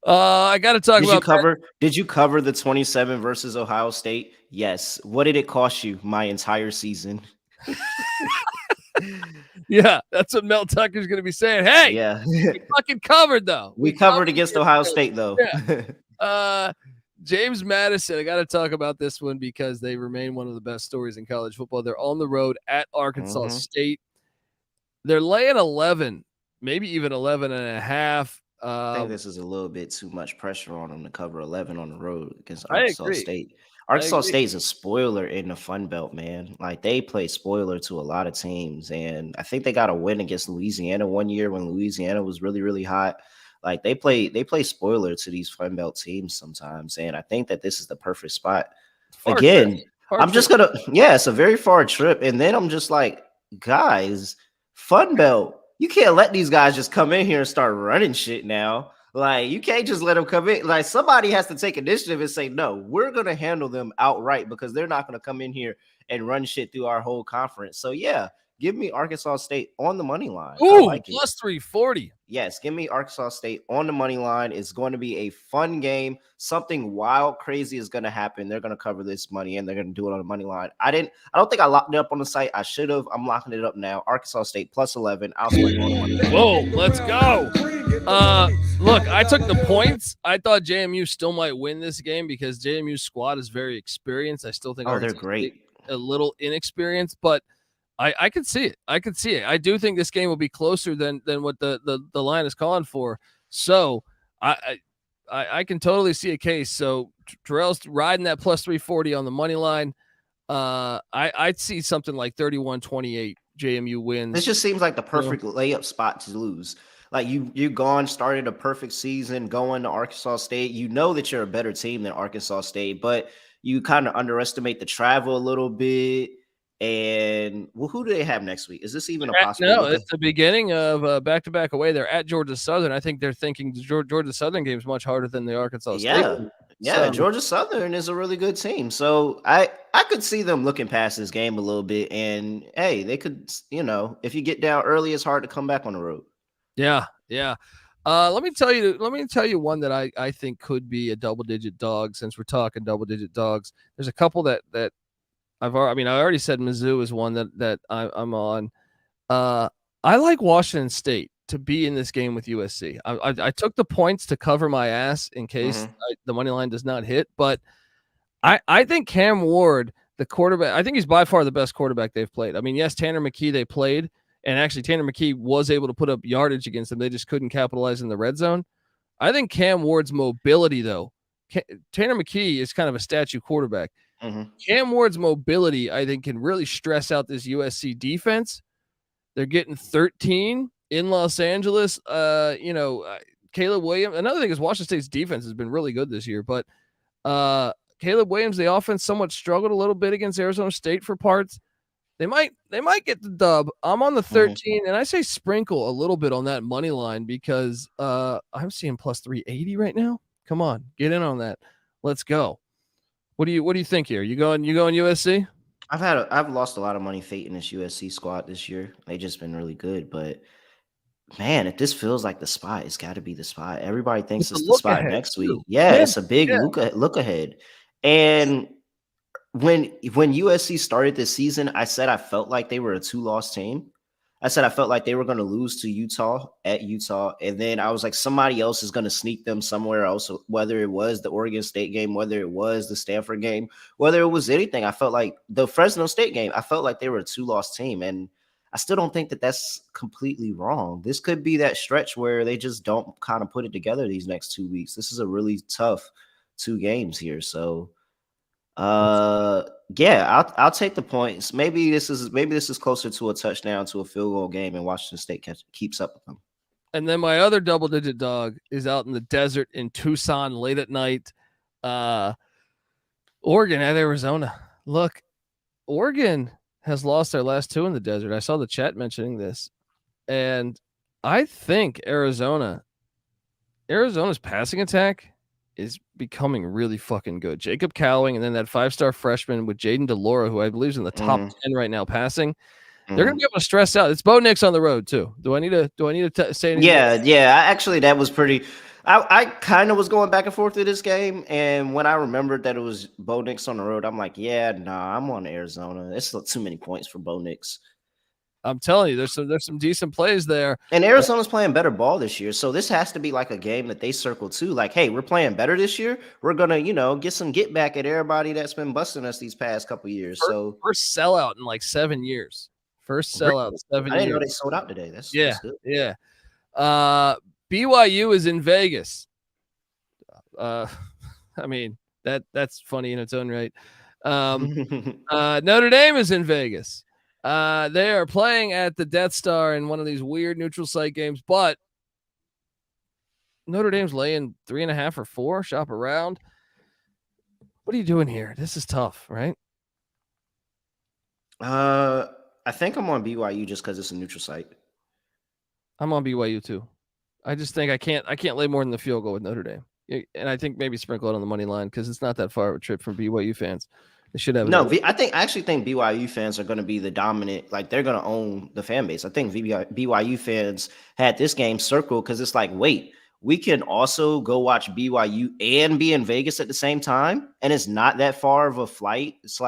I got to talk about. Did you cover the 27 versus Ohio State? Yes. What did it cost you? My entire season. Yeah, that's what Mel Tucker's going to be saying. Hey, yeah, we fucking covered though. We covered against Ohio State though. Yeah. James Madison, I got to talk about this one because they remain one of the best stories in college football. They're on the road at Arkansas State. They're laying 11, maybe even 11.5. I think this is a little bit too much pressure on them to cover 11 on the road against Arkansas State. Arkansas State is a spoiler in the Fun Belt, man. Like they play spoiler to a lot of teams, and I think they got a win against Louisiana one year when Louisiana was really, really hot. Like they play spoiler to these Fun Belt teams sometimes, and I think that this is the perfect spot. Again, it's a very far trip, and then I'm just like, guys, Fun Belt. You can't let these guys just come in here and start running shit now. Like, you can't just let them come in. Like, somebody has to take initiative and say, no, we're going to handle them outright because they're not going to come in here and run shit through our whole conference. So, yeah, Give me Arkansas State on the money line. I Ooh, like it. plus 340. Yes, give me Arkansas State on the money line. It's going to be a fun game. Something wild, crazy is going to happen. They're going to cover this money and they're going to do it on the money line. I don't think I locked it up on the site. I should have. I'm locking it up now. Arkansas State plus 11. I'll sprinkle on the money line. Whoa, let's go. Look, I took the points. I thought JMU still might win this game because JMU's squad is very experienced. I still think they're great. A little inexperienced, but I could see it. I could see it. I do think this game will be closer than what the line is calling for. So I can totally see a case. So Terrell's riding that plus 340 on the money line. I'd see something like 31-28 JMU wins. This just seems like the perfect layup spot to lose. Like you gone, started a perfect season going to Arkansas State. You know that you're a better team than Arkansas State, but you kind of underestimate the travel a little bit. And who do they have next week? Is this even a possibility? No, it's the beginning of back-to-back away. They're at Georgia Southern. I think they're thinking the Georgia Southern game is much harder than the Arkansas State. Yeah, Georgia Southern is a really good team. So I could see them looking past this game a little bit. And hey, they could, if you get down early, it's hard to come back on the road. Yeah. Let me tell you one that I think could be a double-digit dog. Since we're talking double-digit dogs, there's a couple that I already said Mizzou is one that I'm on. I like Washington State to be in this game with USC. I took the points to cover my ass in case the money line does not hit, but I think Cam Ward, the quarterback, I think he's by far the best quarterback they've played. I mean, yes, Tanner McKee they played, and actually Tanner McKee was able to put up yardage against them. They just couldn't capitalize in the red zone. I think Cam Ward's mobility, though, Tanner McKee is kind of a statue quarterback. Cam Ward's mobility, I think, can really stress out this USC defense. They're getting 13 in Los Angeles. Caleb Williams. Another thing is Washington State's defense has been really good this year, but Caleb Williams, the offense somewhat struggled a little bit against Arizona State for parts. They might get the dub. I'm on the 13, and I say sprinkle a little bit on that money line because I'm seeing plus 380 right now. Come on, get in on that. Let's go. What do you think here? You going USC? I've lost a lot of money fating this USC squad this year. They've just been really good, but man, if this feels like the spot, it's got to be the spot. Everybody thinks it's the spot next week. Yeah, it's a big look ahead. And when USC started this season, I said I felt like they were a 2-loss team. I said I felt like they were going to lose to Utah at Utah. And then I was like, somebody else is going to sneak them somewhere else, whether it was the Oregon State game, whether it was the Stanford game, whether it was anything. I felt like the Fresno State game, I felt like they were a 2-loss team. And I still don't think that that's completely wrong. This could be that stretch where they just don't kind of put it together these next 2 weeks. This is a really tough 2 games here. So I'll take the points. Maybe this is closer to a touchdown to a field goal game, and Washington State keeps up with them. And then my other double-digit dog is out in the desert in Tucson late at night. Oregon at Arizona. Look, Oregon has lost their last 2 in the desert. I saw the chat mentioning this, and I think Arizona's passing attack is becoming really fucking good. Jacob Cowling and then that 5-star freshman with Jaden DeLora, who I believe is in the top 10 right now passing. They're going to be able to stress out. It's Bo Nix on the road too. Do I need to say anything? Yeah. Actually, that was pretty. I kind of was going back and forth with this game, and when I remembered that it was Bo Nix on the road, I'm like, I'm on Arizona. It's too many points for Bo Nix. I'm telling you, there's some decent plays there. And Arizona's playing better ball this year. So this has to be like a game that they circle too. Like, hey, we're playing better this year. We're going to, get some get back at everybody that's been busting us these past couple years. First sellout in like 7 years. First sellout in 7 years. I didn't know they sold out today. That's good. Yeah. BYU is in Vegas. I mean, that's funny in its own right. Notre Dame is in Vegas. They are playing at the Death Star in one of these weird neutral site games, but Notre Dame's laying 3.5 or 4. Shop around. What are you doing here? This is tough, right? I think I'm on BYU just because it's a neutral site. I'm on BYU too. I just think I can't lay more than the field goal with Notre Dame, and I think maybe sprinkle it on the money line because it's not that far of a trip from BYU fans. They should have. No, I actually think BYU fans are going to be the dominant. Like they're going to own the fan base. I think BYU fans had this game circled because it's like, wait, we can also go watch BYU and be in Vegas at the same time, and it's not that far of a flight /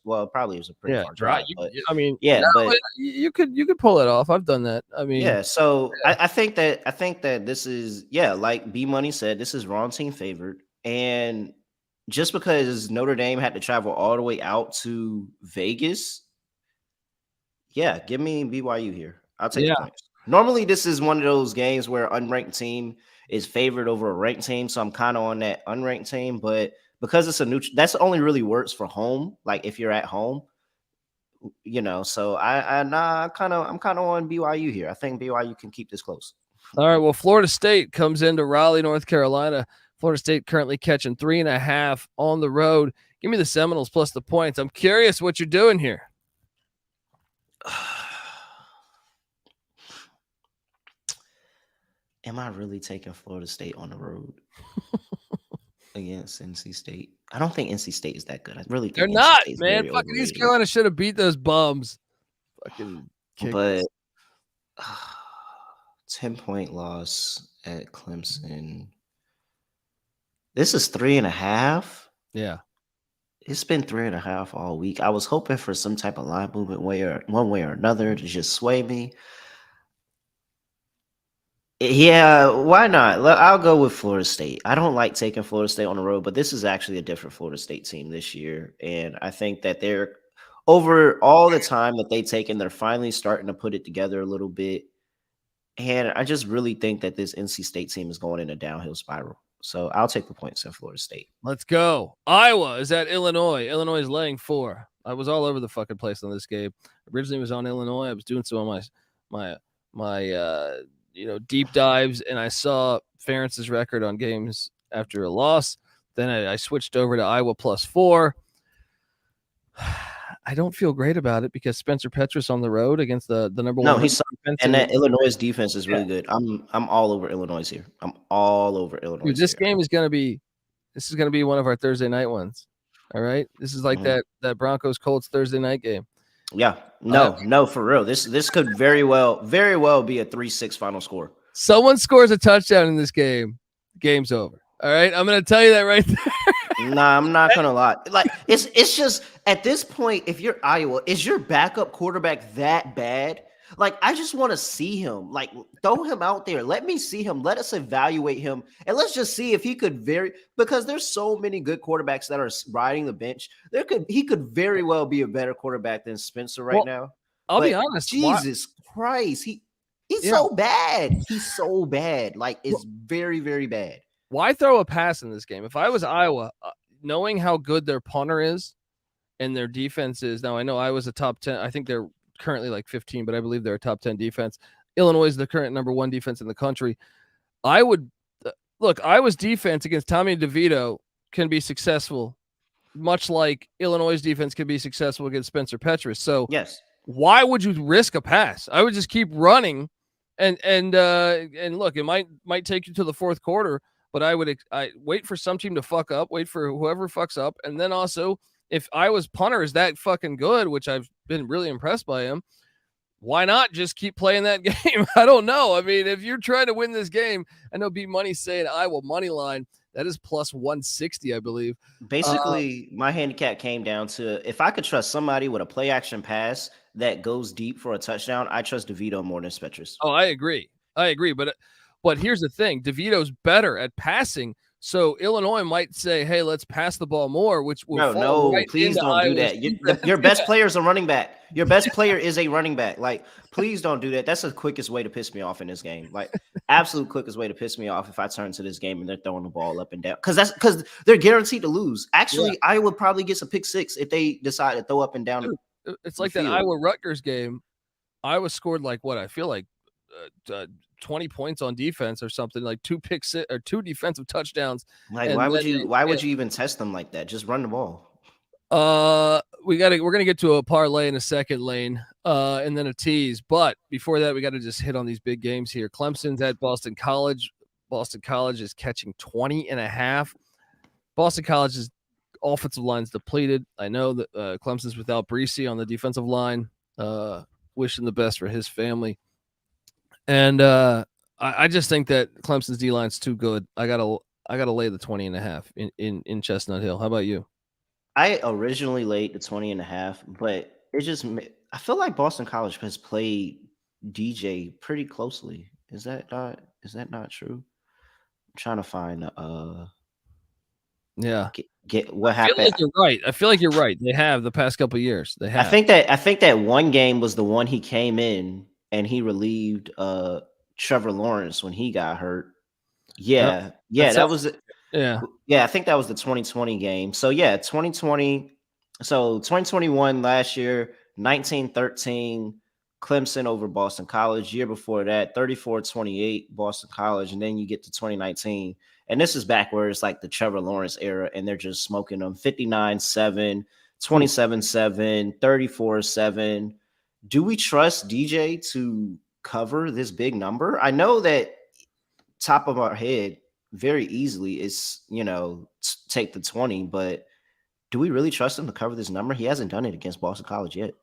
well, probably it was a pretty far drive. But you could pull it off. I've done that. I mean, yeah. So yeah. I think that this is like B Money said, this is wrong team favored, and just because Notre Dame had to travel all the way out to Vegas, give me BYU here. I'll take the points. Normally, this is one of those games where unranked team is favored over a ranked team, so I'm kind of on that unranked team. But because it's a neutral, that's only really works for home. Like if you're at home, So I'm kind of on BYU here. I think BYU can keep this close. All right. Well, Florida State comes into Raleigh, North Carolina. Florida State currently catching 3.5 on the road. Give me the Seminoles plus the points. I'm curious what you're doing here. Am I really taking Florida State on the road against NC State? I don't think NC State is that good. I really think they're not, man. Fucking East Carolina should have beat those bums. Fucking but 10-point loss at Clemson. This is 3.5. Yeah. It's been 3.5 all week. I was hoping for some type of line movement one way or another to just sway me. Yeah, why not? I'll go with Florida State. I don't like taking Florida State on the road, but this is actually a different Florida State team this year. And I think that they're over all the time that they've taken, they're finally starting to put it together a little bit. And I just really think that this NC State team is going in a downhill spiral. So I'll take the points in Florida State. Let's go. Iowa is at Illinois. Illinois is laying 4. I was all over the fucking place on this game. Originally it was on Illinois. I was doing some of my deep dives, and I saw Ferentz's record on games after a loss. Then I switched over to Iowa plus 4. I don't feel great about it because Spencer Petras on the road against the number one. No, he's and that Illinois defense is really good. I'm all over Illinois here. I'm all over Illinois. Dude, this game is gonna be one of our Thursday night ones. All right, this is like that Broncos Colts Thursday night game. Yeah, no, for real. This could very well be a 3-6 final score. Someone scores a touchdown in this game, game's over. All right, I'm gonna tell you that right there. Nah, I'm not gonna lie. Like it's just at this point, if you're Iowa, is your backup quarterback that bad? Like, I just want to see him. Like, throw him out there. Let me see him. Let us evaluate him, and let's just see if he could because there's so many good quarterbacks that are riding the bench. He could very well be a better quarterback than Spencer now. I'll be honest. Jesus Christ, he's so bad. He's so bad. Like, it's very, very bad. Why throw a pass in this game? If I was Iowa, knowing how good their punter is and their defense is, now I know Iowa's a top 10. I think they're currently like 15, but I believe they're a top 10 defense. Illinois is the current number 1 defense in the country. I would look, Iowa's defense against Tommy DeVito can be successful, much like Illinois' defense can be successful against Spencer Petras. So yes, why would you risk a pass? I would just keep running and look, it might take you to the fourth quarter. But I wait for some team to fuck up, wait for whoever fucks up. And then also, if Iowa's punter is that fucking good, which I've been really impressed by him, why not just keep playing that game? I don't know. I mean, if you're trying to win this game, I know B Money's saying Iowa money line. That is plus 160, I believe. Basically, my handicap came down to if I could trust somebody with a play action pass that goes deep for a touchdown, I trust DeVito more than Petras. Oh, I agree. But here's the thing. DeVito's better at passing. So Illinois might say, hey, let's pass the ball more, which will please don't do that. Your best player is a running back. Your best player is a running back. Like, please don't do that. That's the quickest way to piss me off in this game. Like, absolute quickest way to piss me off if I turn to this game and they're throwing the ball up and down. Because they're guaranteed to lose. Actually, I would probably get some pick 6 if they decide to throw up and down. Dude, it's like that Iowa-Rutgers game. Iowa scored like what I feel like 20 points on defense or something, like 2 picks or 2 defensive touchdowns. Like, why would you even test them like that? Just run the ball. We're gonna get to a parlay in a second, Lane, and then a tease. But before that, we got to just hit on these big games here. Clemson's at Boston College. Boston College is catching 20.5. Boston College is offensive line's depleted. I know that Clemson's without Breesy on the defensive line. Wishing the best for his family. And I just think that Clemson's D line's too good. I gotta lay the 20.5 in Chestnut Hill. How about you? I originally laid the 20.5, but I feel like Boston College has played DJ pretty closely. Is that not true? I'm trying to find Yeah. Get what I feel happened. like you're right. I feel like you're right. They have the past couple of years. They have. I think that one game was the one he came in and he relieved Trevor Lawrence when he got hurt. Yeah. That was it. Yeah. Yeah, I think that was the 2020 game. So yeah, 2020. So 2021 last year, 19-13 Clemson over Boston College. Year before that, 34-28 Boston College, and then you get to 2019. And this is back where it's like the Trevor Lawrence era, and they're just smoking them 59-7, 27-7, 34-7. Do we trust DJ to cover this big number? I know that top of our head very easily is, take the 20, but do we really trust him to cover this number? He hasn't done it against Boston College yet.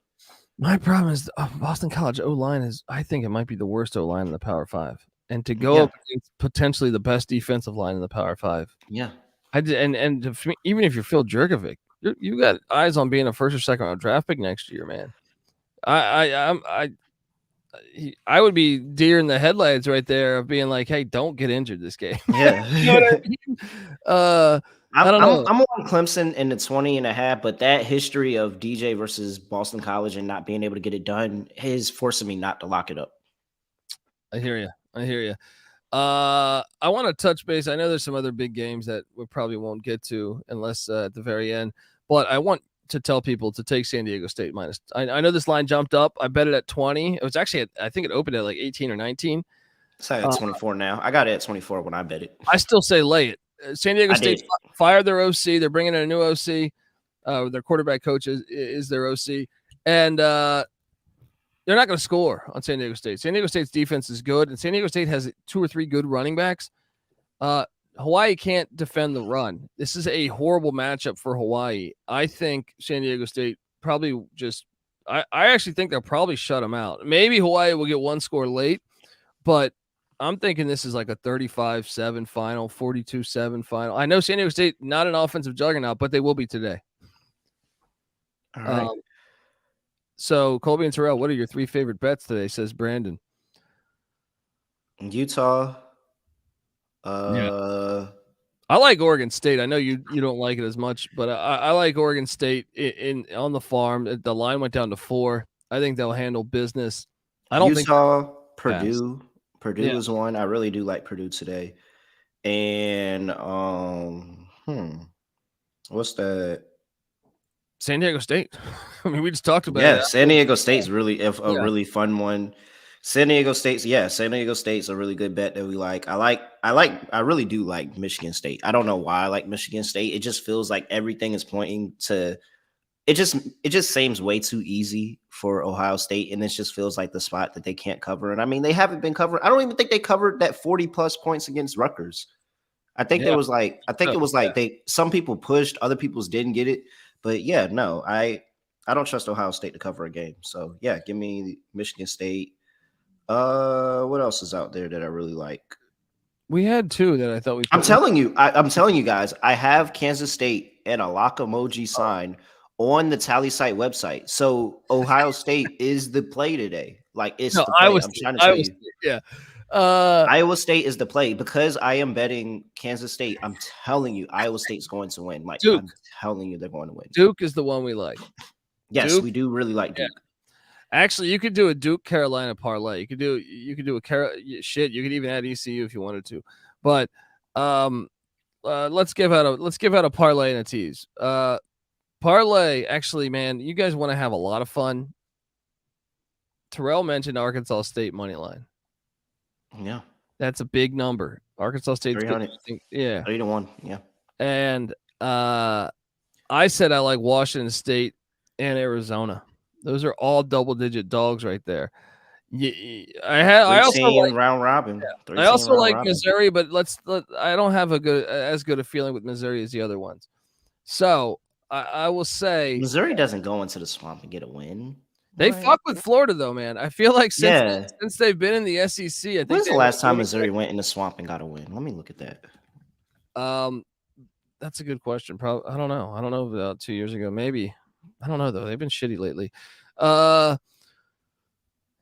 My problem is Boston College O-line I think it might be the worst O-line in the Power 5. And to go up against potentially the best defensive line in the Power 5. Yeah. Even if you're Phil Jurkovic, you got eyes on being a first or second round draft pick next year, man. I would be deer in the headlights right there of being like, hey, don't get injured this game. Yeah. You know what I mean? I don't know. I'm on Clemson in the 20.5, but that history of DJ versus Boston College and not being able to get it done is forcing me not to lock it up. I hear you. I want to touch base. I know there's some other big games that we probably won't get to unless at the very end, but I want to tell people to take San Diego State minus. I know this line jumped up. I bet it at 20. It was actually I think it opened at like 18 or 19. It's at 24 now. I got it at 24 when I bet it. I still say lay it. San Diego State fired their OC. They're bringing in a new OC. Their quarterback coach is their OC. And they're not going to score on San Diego State. San Diego State's defense is good, and San Diego State has 2 or 3 good running backs. Hawaii can't defend the run. This is a horrible matchup for Hawaii. I think San Diego State probably I actually think they'll probably shut them out. Maybe Hawaii will get one score late, but I'm thinking this is like a 35-7 final, 42-7 final. I know San Diego State, not an offensive juggernaut, but they will be today. All right. So, Colby and Terrell, what are your 3 favorite bets today, says Brandon? Utah. I like Oregon State. I know you don't like it as much, but I like Oregon State on the farm. The line went down to 4. I think they'll handle business. I don't think Purdue. Purdue is one. I really do like Purdue today. And what's that? San Diego State. I mean, we just talked about it. San Diego State's really a really fun one. San Diego State's a really good bet that we like. I really do like Michigan State. I don't know why I like Michigan State. It just feels like everything is pointing to it just seems way too easy for Ohio State, and this just feels like the spot that they can't cover. And I mean, they haven't been covered. I don't even think they covered that 40+ points against Rutgers. I think it was like some people pushed, other people's didn't get it. But yeah, no, I don't trust Ohio State to cover a game. So yeah, give me Michigan State. What else is out there that I really like? We had 2 that I thought I'm telling you guys, I have Kansas State and a lock emoji sign on the Tally site website. So Ohio State is the play today. Like it's the play. I'm trying to tell you. Yeah. Iowa State is the play because I am betting Kansas State. I'm telling you, Iowa State's going to win. Like Duke. I'm telling you, they're going to win. Duke is the one we like. Yes, we do really like Duke. Yeah. Actually, you could do a Duke You could do You could even add ECU if you wanted to. But let's give out a parlay and a tease. Parlay, actually, man, you guys want to have a lot of fun. Terrell mentioned Arkansas State money line. Yeah, that's a big number. Arkansas State, 3-1. Yeah, and I said I like Washington State and Arizona. Those are all double-digit dogs right there. I also like round robin. Yeah. I also like Missouri, but I don't have as good a feeling with Missouri as the other ones. So I will say Missouri doesn't go into the swamp and get a win. they What? fuck with Florida though, man. I feel like since Yeah. they've been in the SEC, I think When's they the have a last time winning Missouri went in the swamp and got a win? Let me look at that. That's a good question. Probably, I don't know. I don't know about 2 years ago. Maybe. I don't know though. They've been shitty lately.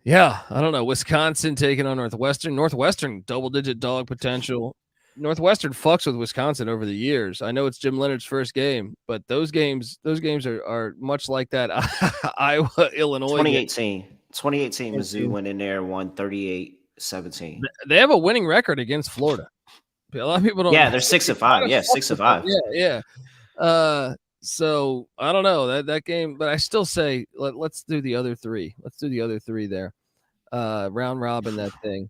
Yeah, I don't know. Wisconsin taking on Northwestern. Northwestern double-digit dog potential. Northwestern fucks with Wisconsin over the years. I know it's Jim Leonard's first game, but those games are much like that Iowa Illinois game. 2018 Mizzou went in there, won 38-17. They have a winning record against Florida. A lot of people don't. Yeah, they're 6-5. Yeah, 6-5. Yeah. So I don't know that game, but I still say let's do the other three. Let's do the other three there. Round robin that thing.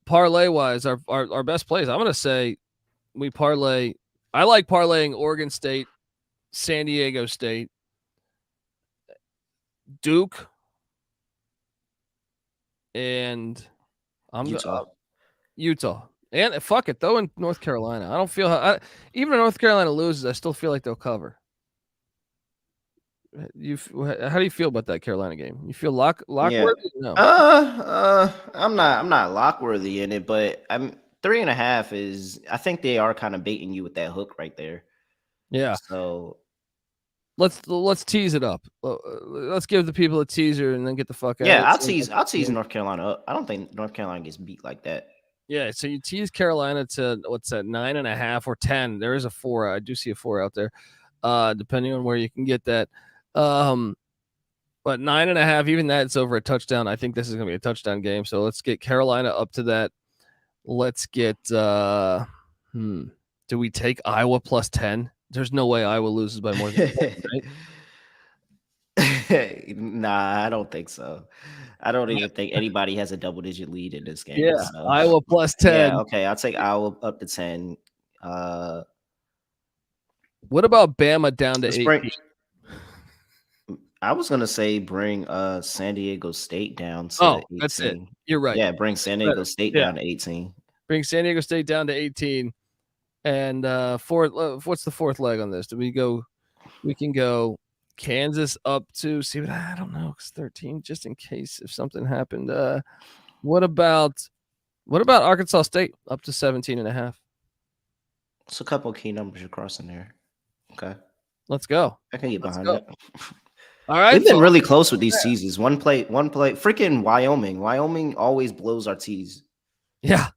Parlay wise, our best plays. I'm gonna say we parlay. I like parlaying Oregon State, San Diego State, Duke, and Utah. And fuck it, though, in North Carolina. I don't feel even if North Carolina loses, I still feel like they'll cover. How do you feel about that Carolina game? You feel lockworthy? Yeah. No. I'm not lockworthy in it, but I'm 3.5 is. I think they are kind of baiting you with that hook right there. Yeah. So let's tease it up. Let's give the people a teaser and then get the fuck out. Yeah, I'll tease North Carolina up. I don't think North Carolina gets beat like that. Yeah, so you tease Carolina to what's that, 9.5 or 10. There is a 4. I do see a 4 out there, depending on where you can get that. But 9.5, even that's over a touchdown. I think this is gonna be a touchdown game. So let's get Carolina up to that. Let's get do we take Iowa plus 10? There's no way Iowa loses by more than 10, right? Nah, I don't think so. I don't even think anybody has a double-digit lead in this game. Yeah, so. Iowa plus 10. Yeah, okay, I'll take Iowa up to 10. What about Bama down to 8? I was gonna say bring San Diego State down to 18. That's it. You're right. Yeah, bring San Diego State down to 18. Bring San Diego State down to 18. And what's the fourth leg on this? We can go Kansas up to I don't know, because 13, just in case if something happened. What about Arkansas State up to 17.5? It's a couple of key numbers you're crossing there. Okay. Let's go. I can get behind that. All right. We've been really close with these teases. One play. Freaking Wyoming. Wyoming always blows our tease. Yeah.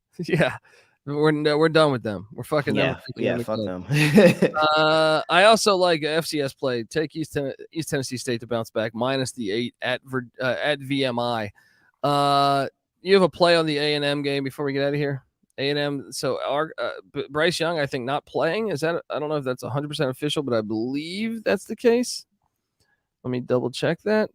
We're done with them. We're fucking them. Yeah, fuck them. I also like FCS play. Take East Tennessee State to bounce back minus the 8 at VMI. You have a play on the A&M game before we get out of here. A&M. So Bryce Young, I think, not playing. Is that? I don't know if that's 100% official, but I believe that's the case. Let me double check that.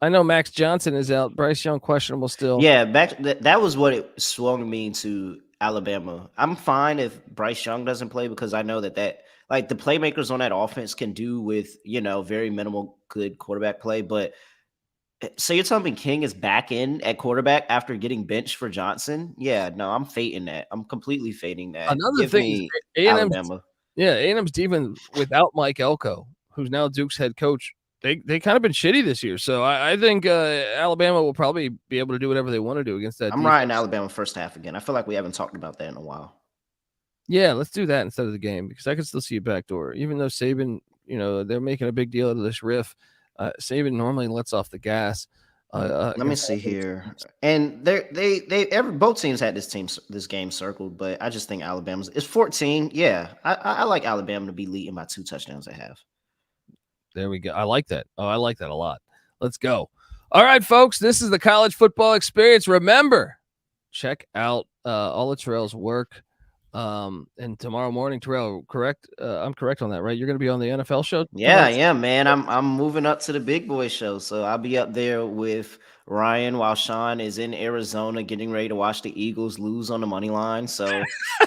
I know Max Johnson is out. Bryce Young questionable still. Yeah, that was what it swung me to Alabama. I'm fine if Bryce Young doesn't play because I know that like the playmakers on that offense can do with, very minimal good quarterback play. But so you're telling me King is back in at quarterback after getting benched for Johnson? Yeah, no, I'm fading that. I'm completely fading that. Another thing, Alabama. Yeah, A&M's defense without Mike Elko, who's now Duke's head coach. They kind of been shitty this year. So I think Alabama will probably be able to do whatever they want to do against that. I'm riding Alabama first half again. I feel like we haven't talked about that in a while. Yeah, let's do that instead of the game because I can still see a backdoor. Even though Saban, they're making a big deal out of this riff. Saban normally lets off the gas. Let me see here. And both teams had this game circled, but I just think it's 14. Yeah, I like Alabama to be leading by 2 touchdowns at half. There we go. I like that. Oh, I like that a lot. Let's go. All right, folks. This is the college football experience. Remember, check out all of Terrell's work. And tomorrow morning, Terrell, correct? I'm correct on that, right? You're going to be on the NFL show? Yeah, yeah, man. I'm moving up to the big boy show. So I'll be up there with Ryan while Sean is in Arizona getting ready to watch the Eagles lose on the money line. So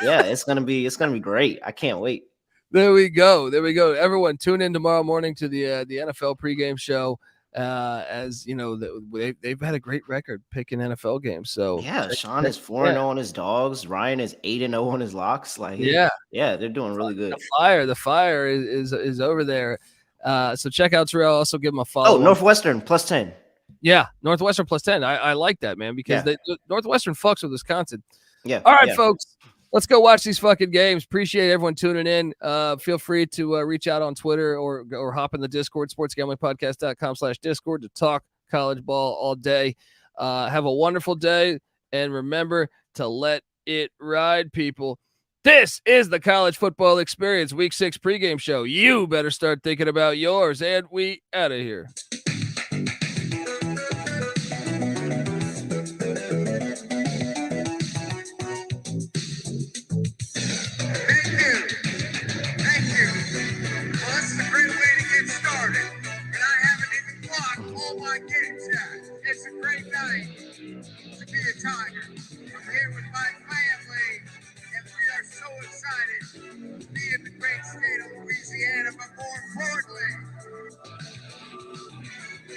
yeah, it's gonna be great. I can't wait. There we go. Everyone, tune in tomorrow morning to the NFL pregame show. as you know, they've had a great record picking NFL games. So yeah, Sean is 4-0 on his dogs. Ryan is 8-0 on his locks. Like, yeah, they're doing really good. The fire is over there. So check out Terrell. Also give him a follow. Oh, Northwestern +10. Yeah, Northwestern +10. I like that, man, because Northwestern fucks with Wisconsin. Yeah. All right, folks. Let's go watch these fucking games. Appreciate everyone tuning in. Feel free to reach out on Twitter or hop in the Discord, sportsgamblingpodcast.com/Discord to talk college ball all day. Have a wonderful day. And remember to let it ride, people. This is the College Football Experience Week 6 pregame show. You better start thinking about yours. And we out of here. All my kids, it's a great night to be a Tiger.